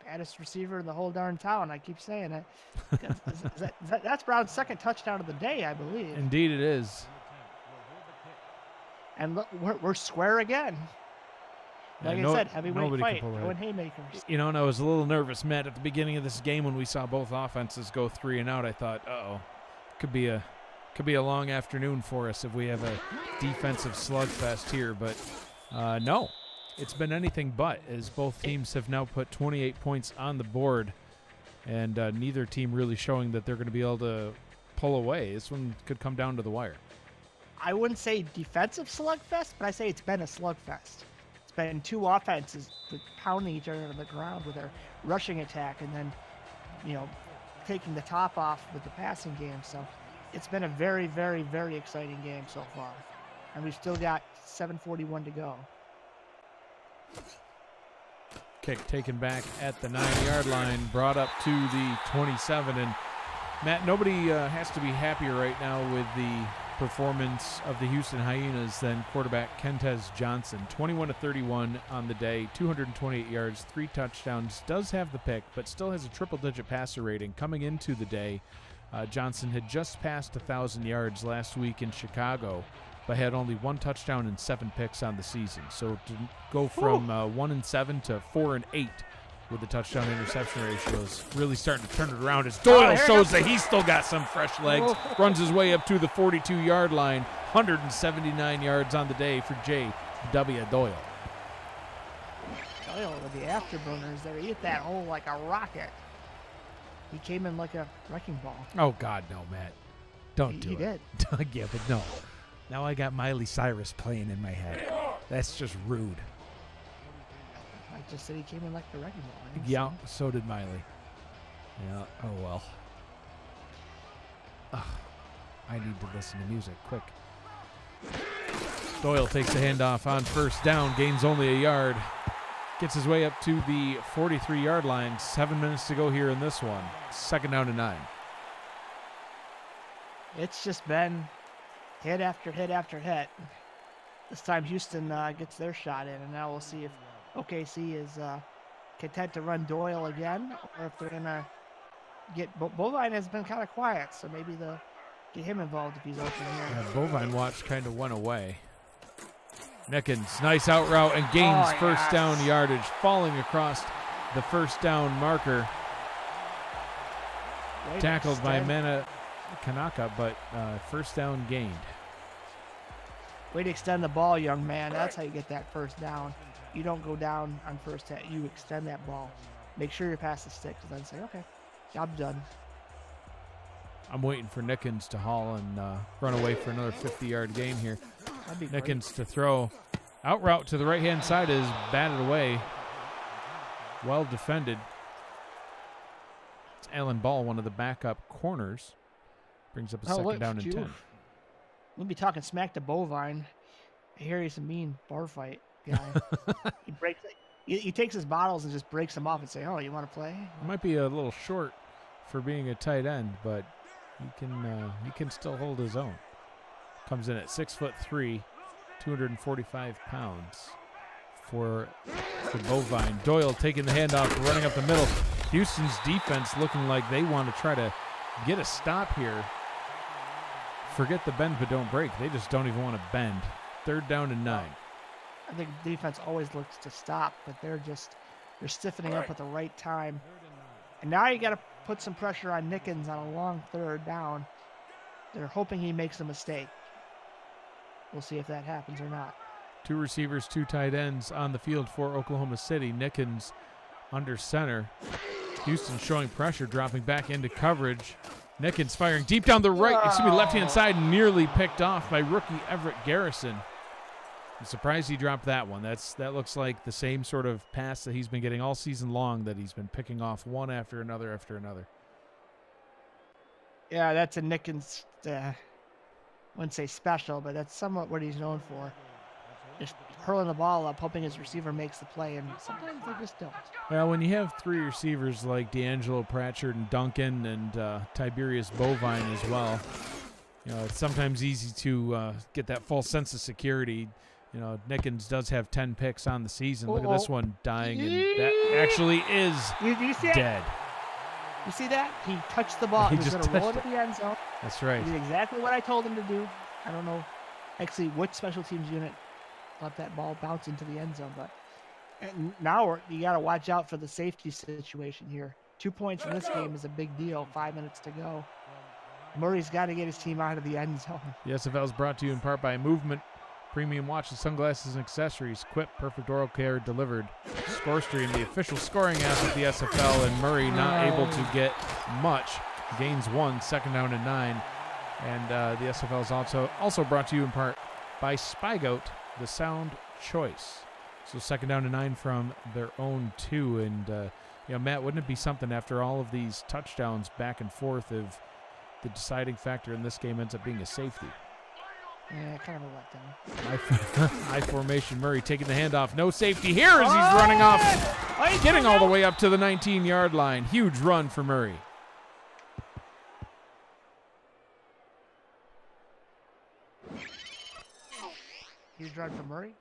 Baddest receiver in the whole darn town. I keep saying it. That's Brown's 2nd touchdown of the day, I believe.
Indeed it is.
And look, we're square again. Like I said, heavyweight fight, going haymakers.
You know, and I was a little nervous, Matt, at the beginning of this game when we saw both offenses go 3 and out. I thought, uh-oh, could be a long afternoon for us if we have a defensive slugfest here. But no, it's been anything but, as both teams have now put 28 points on the board, and neither team really showing that they're going to be able to pull away. This one could come down to the wire.
I wouldn't say defensive slugfest, but I say it's been a slugfest. It's been 2 offenses pounding each other to the ground with their rushing attack, and then, you know, taking the top off with the passing game. So it's been a very, very, very exciting game so far, and we've still got 7:41 to go.
Kick taken back at the 9-yard line, brought up to the 27. And Matt, nobody has to be happier right now with the performance of the Houston Hyenas than quarterback Kentez Johnson. 21-31 on the day, 228 yards, 3 touchdowns. Does have the pick, but still has a triple-digit passer rating coming into the day. Johnson had just passed 1,000 yards last week in Chicago, but had only 1 touchdown and 7 picks on the season. So to go from 1-7 to 4-8 with the touchdown interception ratio is really starting to turn it around, as Doyle shows that he's still got some fresh legs. Runs his way up to the 42-yard line. 179 yards on the day for J.W. Doyle.
Doyle with the afterburners there. He hit that hole like a rocket. He came in like a wrecking ball.
Oh, God, no, Matt. Don't do it.
He did.
Yeah, but no. Now I got Miley Cyrus playing in my head. That's just rude.
I just said he came in like the wrecking ball.
Yeah, so did Miley. Yeah, oh well. Ugh, I need to listen to music, quick. Doyle takes the handoff on 1st down, gains only a yard. Gets his way up to the 43-yard line. 7 minutes to go here in this one. 2nd down and 9.
It's just been hit after hit after hit. This time Houston gets their shot in, and now we'll see if OKC is content to run Doyle again, or if they're going to get... Bovine has been kind of quiet, so maybe they'll get him involved if he's open here.
Yeah, Bovine watch kind of went away. Nickens, nice out route, and gains 1st down yardage, falling across the 1st down marker. Tackled by Kanaka, but first down gained.
Way to extend the ball, young man. That's how you get that first down. You don't go down on first down. You extend that ball. Make sure you're past the sticks, and then say, okay, job done.
I'm waiting for Nickens to haul and run away for another 50-yard gain here.
That'd be
Nickens to throw. Out route to the right-hand side is batted away. Well defended. It's Alan Ball, one of the backup corners. Brings up a second down and 10.
We'll be talking smack to Bovine. I hear he's a mean bar fight guy. He breaks it. He takes his bottles and just breaks them off and say, "Oh, you want to play?"
He might be a little short for being a tight end, but he can still hold his own. Comes in at 6'3", 245 pounds for the Bovine. Doyle taking the handoff, running up the middle. Houston's defense looking like they want to try to get a stop here. Forget the bend but don't break. They just don't even want to bend. 3rd down and 9.
I think defense always looks to stop, but they're stiffening up at the right time. And now you got to put some pressure on Nickens on a long 3rd down. They're hoping he makes a mistake. We'll see if that happens or not.
2 receivers, 2 tight ends on the field for Oklahoma City. Nickens under center. Houston showing pressure, dropping back into coverage. Nickens firing deep down the left-hand side, nearly picked off by rookie Everett Garrison. I'm surprised he dropped that one. That looks like the same sort of pass that he's been getting all season long, that he's been picking off one after another after another.
Yeah, that's a Nickens, I wouldn't say special, but that's somewhat what he's known for. Just hurling the ball up, hoping his receiver makes the play, and sometimes they just don't.
Well, when you have 3 receivers like D'Angelo Pratchard and Duncan and Tiberius Bovine as well, it's sometimes easy to get that false sense of security. Nickens does have 10 picks on the season. Look at this one dying, and that actually is
you see
dead.
You see that? He touched the ball. He was going to roll it to the end zone.
That's right.
He did exactly what I told him to do. I don't know actually which special teams unit let that ball bounce into the end zone, but now you got to watch out for the safety situation here. 2 points in this game is a big deal. 5 minutes to go. Murray's got to get his team out of the end zone.
The SFL is brought to you in part by Movement Premium Watches, Sunglasses, and Accessories. Quip, perfect oral care delivered. ScoreStream, the official scoring app of the SFL, and Murray not able to get much. Gains 1, 2nd down and 9. And the SFL is also brought to you in part by Spygoat, the sound choice. So 2nd down and 9 from their own 2. And, Matt, wouldn't it be something after all of these touchdowns back and forth if the deciding factor in this game ends up being a safety?
Yeah, kind of a letdown.
High formation, Murray taking the handoff. No safety here as he's running off. Getting all the way up to the 19-yard line. Huge run for Murray.
Huge run for Murray.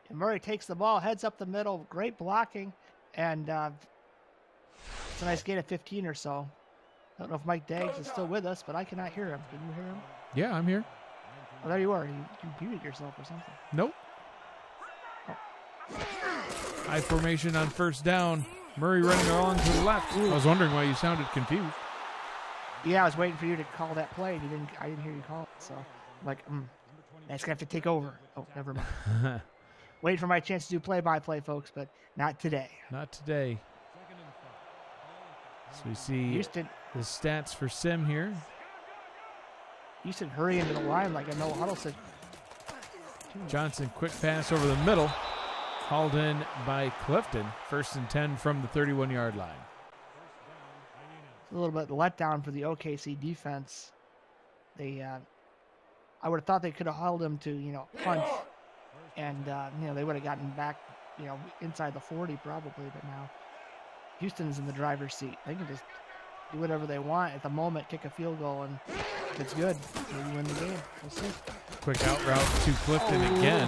And Murray takes the ball, heads up the middle. Great blocking. And it's a nice gain of 15 or so. I don't know if Mike Daggs is still with us, but I cannot hear him. Can you hear him?
Yeah, I'm here.
Oh, there you are. You muted yourself or something.
Nope.
Oh.
High formation on 1st down. Murray running along to the left. Ooh. I was wondering why you sounded confused.
Yeah, I was waiting for you to call that play. I didn't hear you call it, so I'm like, that's gonna have to take over. Oh, never mind. Wait for my chance to do play-by-play, folks, but not today.
Not today. So we see
Houston,
the stats for Sim here.
Houston hurry into the line like a no huddle.
Johnson, quick pass over the middle. Hauled in by Clifton. 1st and 10 from the 31-yard line.
It's a little bit letdown for the OKC defense. They, I would have thought they could have held him to, punt, and they would have gotten back, inside the 40 probably. But now Houston's in the driver's seat. They can just do whatever they want at the moment, kick a field goal, and if it's good, maybe win the game. We'll see.
Quick out route to Clifton again.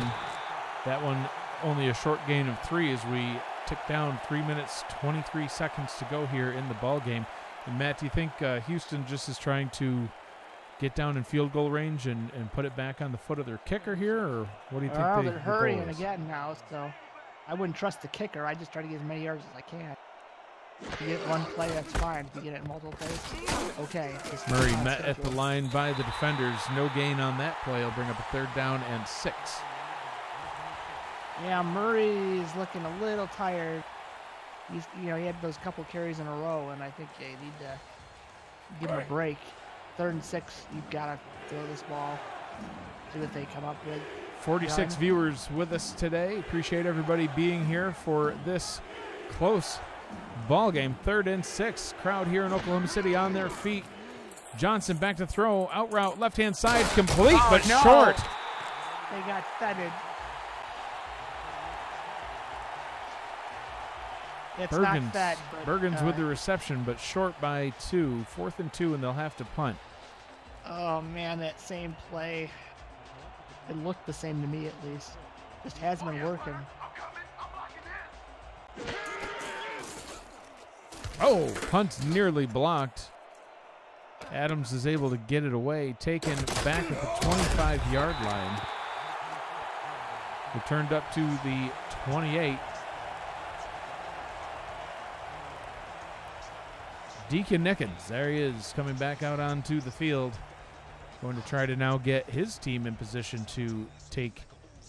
That one only a short gain of 3 as we tick down 3 minutes, 23 seconds to go here in the ball game. And Matt, do you think Houston just is trying to get down in field goal range and put it back on the foot of their kicker here, or what do you think?
Well, they're hurrying again now, so I wouldn't trust the kicker. I just try to get as many yards as I can. If you get one play, that's fine. If you get it in multiple plays, okay.
Murray met at the line by the defenders. No gain on that play. He'll bring up a 3rd down and 6.
Yeah, Murray is looking a little tired. He had those couple carries in a row, and I think they need to give him a break. 3rd and 6, you've got to throw this ball. See what they come up with.
46 viewers with us today. Appreciate everybody being here for this close ball game. 3rd and 6. Crowd here in Oklahoma City on their feet. Johnson back to throw. Out route, left-hand side, complete, but
no.
short.
They got thudded. It's not fed, but,
Bergen's with the reception, but short by 2. 4th and 2, and they'll have to punt.
Oh, man, that same play. It looked the same to me, at least. Just hasn't been working.
Oh, punt nearly blocked. Adams is able to get it away, taken back at the 25-yard line. Returned up to the 28. Deacon Nickens, there he is, coming back out onto the field. Going to try to now get his team in position to take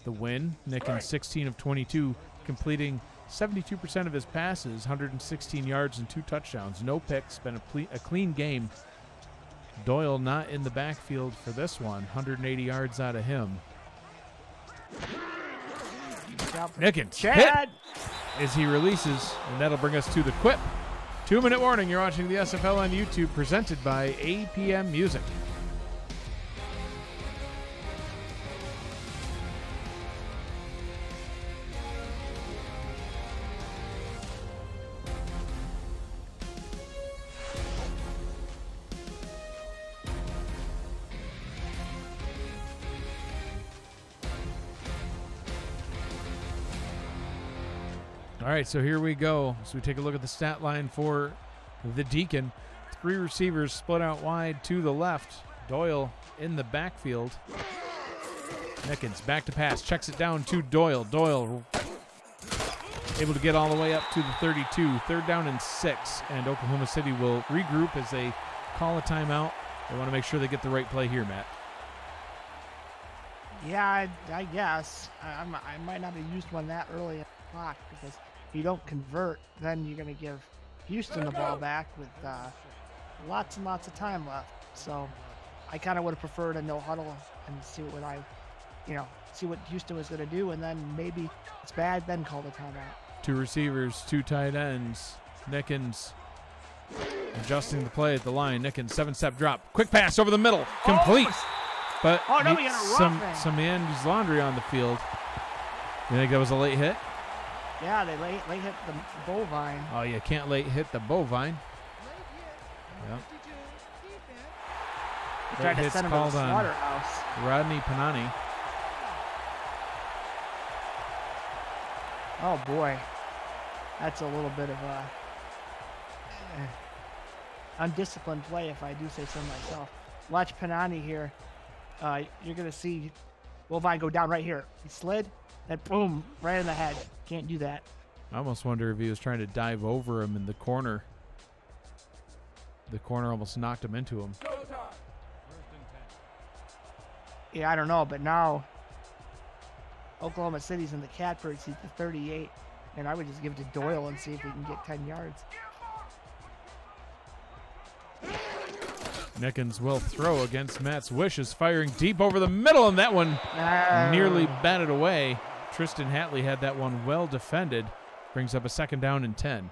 the win. Nickens 16 of 22, completing 72% of his passes, 116 yards and 2 touchdowns. No picks, been a clean game. Doyle not in the backfield for this one, 180 yards out of him. Nickens hit as he releases, and that'll bring us to the quip. 2-minute warning. You're watching the SFL on YouTube, presented by APM Music. All right, so here we go. So we take a look at the stat line for the Deacon. 3 receivers split out wide to the left. Doyle in the backfield. Nickens back to pass, checks it down to Doyle. Doyle able to get all the way up to the 32. 3rd down and 6, and Oklahoma City will regroup as they call a timeout. They want to make sure they get the right play here, Matt.
Yeah, I guess. I might not have used one that early in the clock, because if you don't convert, then you're going to give Houston the ball back with lots and lots of time left. So I kind of would have preferred a no huddle and see what Houston was going to do, and then maybe it's bad, then call the timeout.
2 receivers, 2 tight ends. Nickens adjusting the play at the line. Nickens 7-step drop, quick pass over the middle, complete. But some Andy's laundry on the field. You think that was a late hit?
Yeah, they late hit the bovine.
Oh, you can't late hit the bovine. Yep.
They tried to send him to the slaughterhouse.
Rodney Panani.
Oh boy, that's a little bit of a undisciplined play, if I do say so myself. Watch Panani here. You're gonna see Bovine go down right here. He slid, and boom, right in the head. Can't do that.
I almost wonder if he was trying to dive over him in the corner. The corner almost knocked him into him.
Yeah, I don't know, but now Oklahoma City's in the catbird seat, the 38, and I would just give it to Doyle and see if we can get 10 yards.
Nickens will throw against Matt's wishes, firing deep over the middle, and that one nearly batted away. Tristan Hatley had that one well defended. Brings up a 2nd down and 10.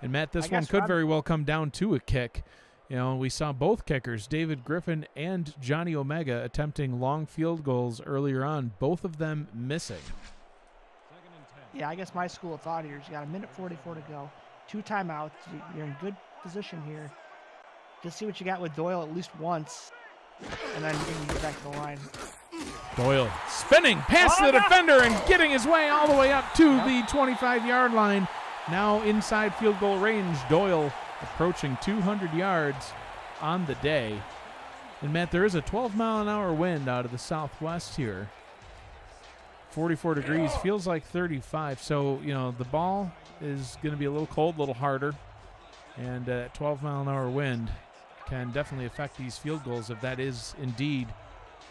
And Matt, this one could very well come down to a kick. You know, we saw both kickers, David Griffin and Johnny Omega, attempting long field goals earlier on, both of them missing.
Yeah, I guess my school of thought here is you got 1:44 to go, 2 timeouts. You're in good position here. Just see what you got with Doyle at least once, and then you can get back to the line.
Doyle spinning past the defender and getting his way all the way up to the 25-yard line. Now inside field goal range. Doyle approaching 200 yards on the day. And Matt, there is a 12-mile-an-hour wind out of the southwest here. 44 degrees, feels like 35. So, you know, the ball is going to be a little cold, a little harder. And 12-mile-an-hour wind can definitely affect these field goals if that is indeed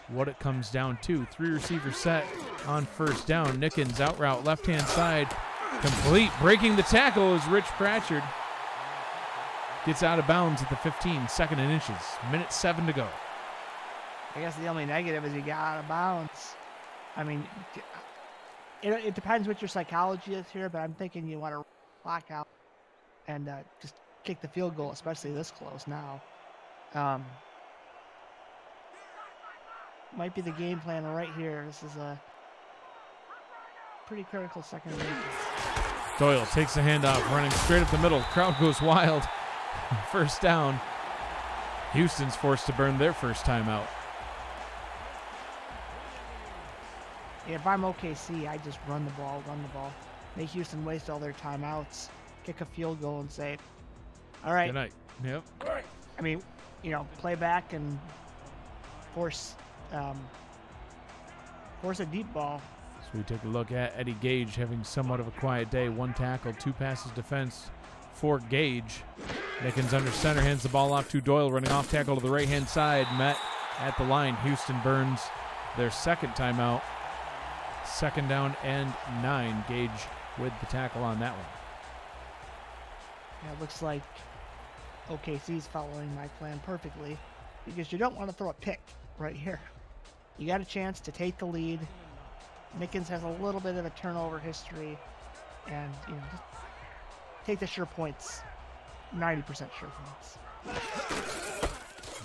what it comes down to. 3-receiver set on first down. Nickens out route, left-hand side, complete. Breaking the tackle is Rich Pratchard. Gets out of bounds at the 15, second and inches. Minute 7 to go.
I guess the only negative is he got out of bounds. I mean, it depends what your psychology is here, but I'm thinking you want to clock out and just kick the field goal, especially this close now. Might be the game plan right here. This is a pretty critical second and inches.
Doyle takes the handoff, running straight up the middle. Crowd goes wild. First down. Houston's forced to burn their first timeout.
Yeah, if I'm OKC, I just run the ball. Make Houston waste all their timeouts, kick a field goal, and say, all right.
Good night. Yep.
I mean, play back and force a deep ball.
So we take a look at Eddie Gage having somewhat of a quiet day. 1 tackle, 2 passes defense for Gage. Nickens under center, hands the ball off to Doyle, running off tackle to the right-hand side. Met at the line. Houston burns their second timeout. Second down and 9. Gage with the tackle on that one.
Yeah, it looks like OKC's following my plan perfectly, because you don't want to throw a pick right here. You got a chance to take the lead. Nickens has a little bit of a turnover history, and just take the sure points. 90% sure points.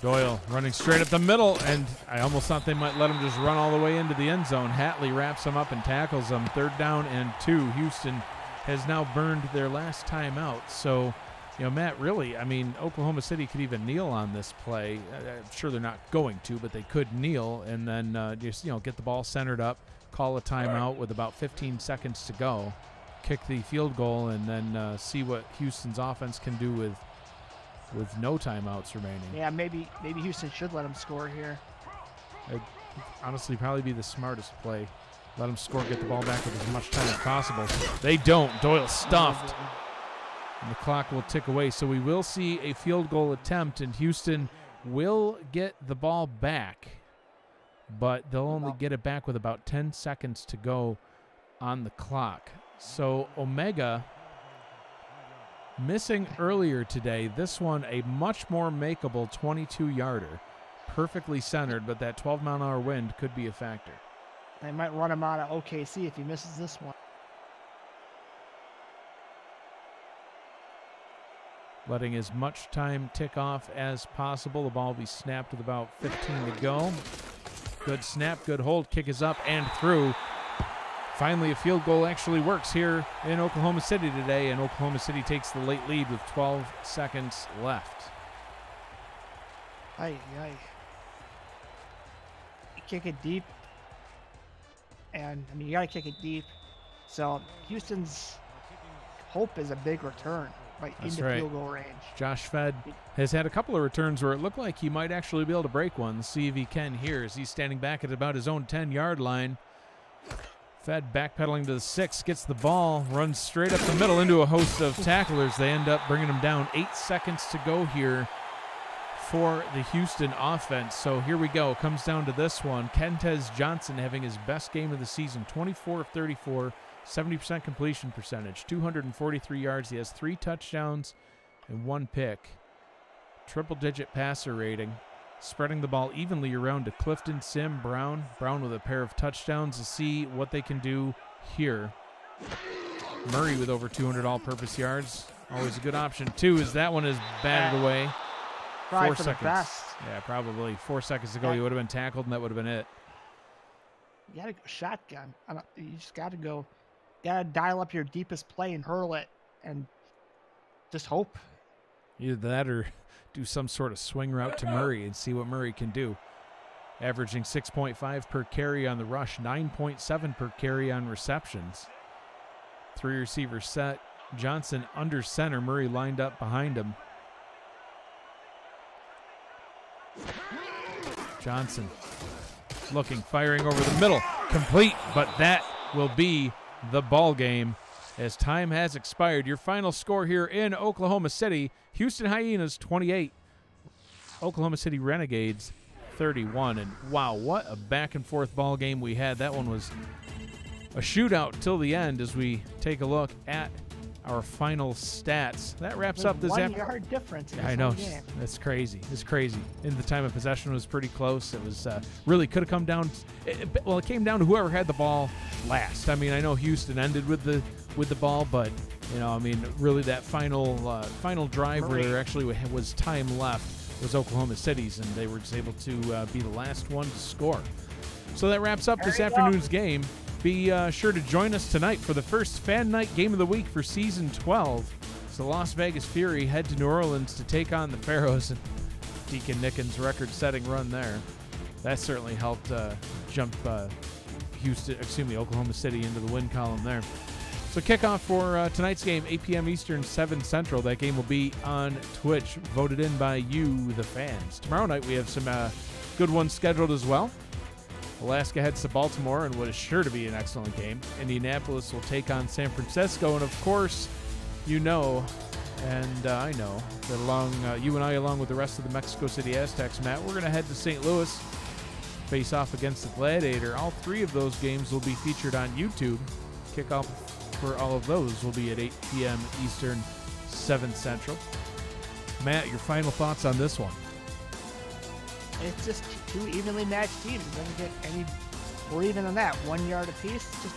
Doyle running straight up the middle, and I almost thought they might let him just run all the way into the end zone. Hatley wraps him up and tackles him. 3rd down and 2. Houston has now burned their last timeout. So, Matt, really, I mean, Oklahoma City could even kneel on this play. I'm sure they're not going to, but they could kneel and then just, get the ball centered up, call a timeout with about 15 seconds to go, kick the field goal, and then see what Houston's offense can do with no timeouts remaining.
Yeah, maybe Houston should let them score here.
It'd honestly probably be the smartest play. Let them score, get the ball back with as much time as possible. They don't. Doyle stuffed. And the clock will tick away. So we will see a field goal attempt, and Houston will get the ball back, but they'll only get it back with about 10 seconds to go on the clock. So Omega missing earlier today. This one a much more makeable 22-yarder. Perfectly centered, but that 12-mile-an-hour wind could be a factor.
They might run him out of OKC if he misses this one.
Letting as much time tick off as possible. The ball will be snapped with about 15 to go. Good snap, good hold. Kick is up and through. Finally, a field goal actually works here in Oklahoma City today, and Oklahoma City takes the late lead with 12 seconds left.
Aye. You kick it deep, and I mean, you got to kick it deep. So Houston's hope is a big return into field goal range.
Josh Fed has had a couple of returns where it looked like he might actually be able to break one. Let's see if he can here as he's standing back at about his own 10-yard line. Fed backpedaling to the 6, gets the ball, runs straight up the middle into a host of tacklers. They end up bringing him down. 8 seconds to go here for the Houston offense. So here we go. Comes down to this one. Kentez Johnson having his best game of the season. 24 of 34, 70% completion percentage, 243 yards. He has 3 touchdowns and 1 pick. Triple-digit passer rating. Spreading the ball evenly around to Clifton, Sim, Brown. Brown with a pair of touchdowns to see what they can do here. Murray with over 200 all-purpose yards. Always a good option, too, as that one is batted away.
Probably
4
for
seconds.
the best.
Yeah, probably. 4 seconds to go, he would have been tackled, and that would have been it.
You got to go shotgun. You just got to go. Got to dial up your deepest play and hurl it, and just hope.
Either that or do some sort of swing route to Murray and see what Murray can do. Averaging 6.5 per carry on the rush, 9.7 per carry on receptions. 3 receivers set. Johnson under center. Murray lined up behind him. Johnson looking, firing over the middle. Complete, but that will be the ball game as time has expired. Your final score here in Oklahoma City, Houston Hyenas 28, Oklahoma City Renegades 31. And wow, what a back-and-forth ball game we had. That one was a shootout till the end as we take a look at our final stats. That wraps up this
1 yard difference in this
I know,
whole game.
that's crazy. It's crazy. In the time of possession was pretty close. It was really could have come down. It came down to whoever had the ball last. I mean, I know Houston ended with the ball, but you know, I mean, really that final drive where there actually was time left was Oklahoma City's, and they were just able to be the last one to score. So that wraps up this afternoon's game. Be sure to join us tonight for the first Fan Night Game of the Week for Season 12. So the Las Vegas Fury head to New Orleans to take on the Pharaohs, and Deacon Nickens' record-setting run there. That certainly helped jump Oklahoma City into the win column there. So kickoff for tonight's game, 8 p.m. Eastern, 7 Central. That game will be on Twitch, voted in by you, the fans. Tomorrow night we have some good ones scheduled as well. Alaska heads to Baltimore in what is sure to be an excellent game. Indianapolis will take on San Francisco. And, of course, you know, and I know, that you and I, along with the rest of the Mexico City Aztecs, Matt, we're going to head to St. Louis, face off against the Gladiator. All three of those games will be featured on YouTube. Kickoff for all of those will be at 8 p.m. Eastern, 7 Central. Matt, your final thoughts on this one?
It's just two evenly matched teams. It doesn't get any more even than that. 1 yard apiece. Just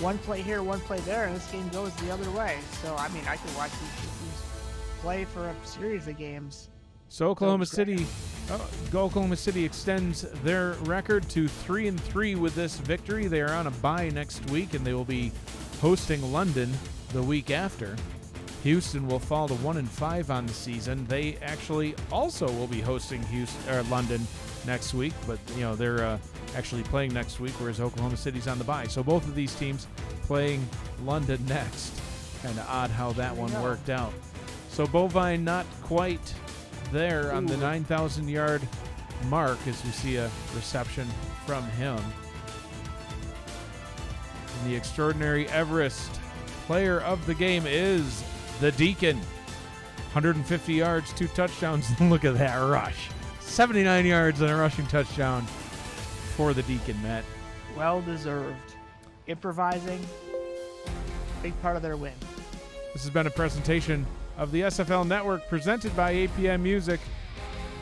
one play here, one play there, and this game goes the other way. So, I mean, I could watch these teams play for a series of games.
So Oklahoma City extends their record to 3-3 with this victory. They are on a bye next week, and they will be hosting London the week after. Houston will fall to 1-5 on the season. They actually also will be hosting London next week, but you know they're actually playing next week, whereas Oklahoma City's on the bye. So both of these teams playing London next. Kind of odd how that one worked out. So Bovine not quite there on the 9,000-yard mark as we see a reception from him. And the extraordinary Everest player of the game is the Deacon. 150 yards, 2 touchdowns. Look at that rush. 79 yards and a rushing touchdown for the Deacon, Matt.
Well deserved. Improvising, big part of their win.
This has been a presentation of the SFL Network presented by APM Music.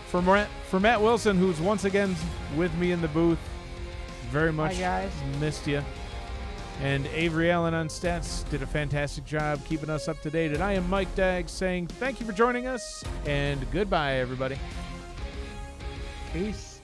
For Matt Wilson, who's once again with me in the booth, very much missed you. And Avery Allen on stats did a fantastic job keeping us up to date. And I am Mike Daggs saying thank you for joining us, and goodbye, everybody.
Peace.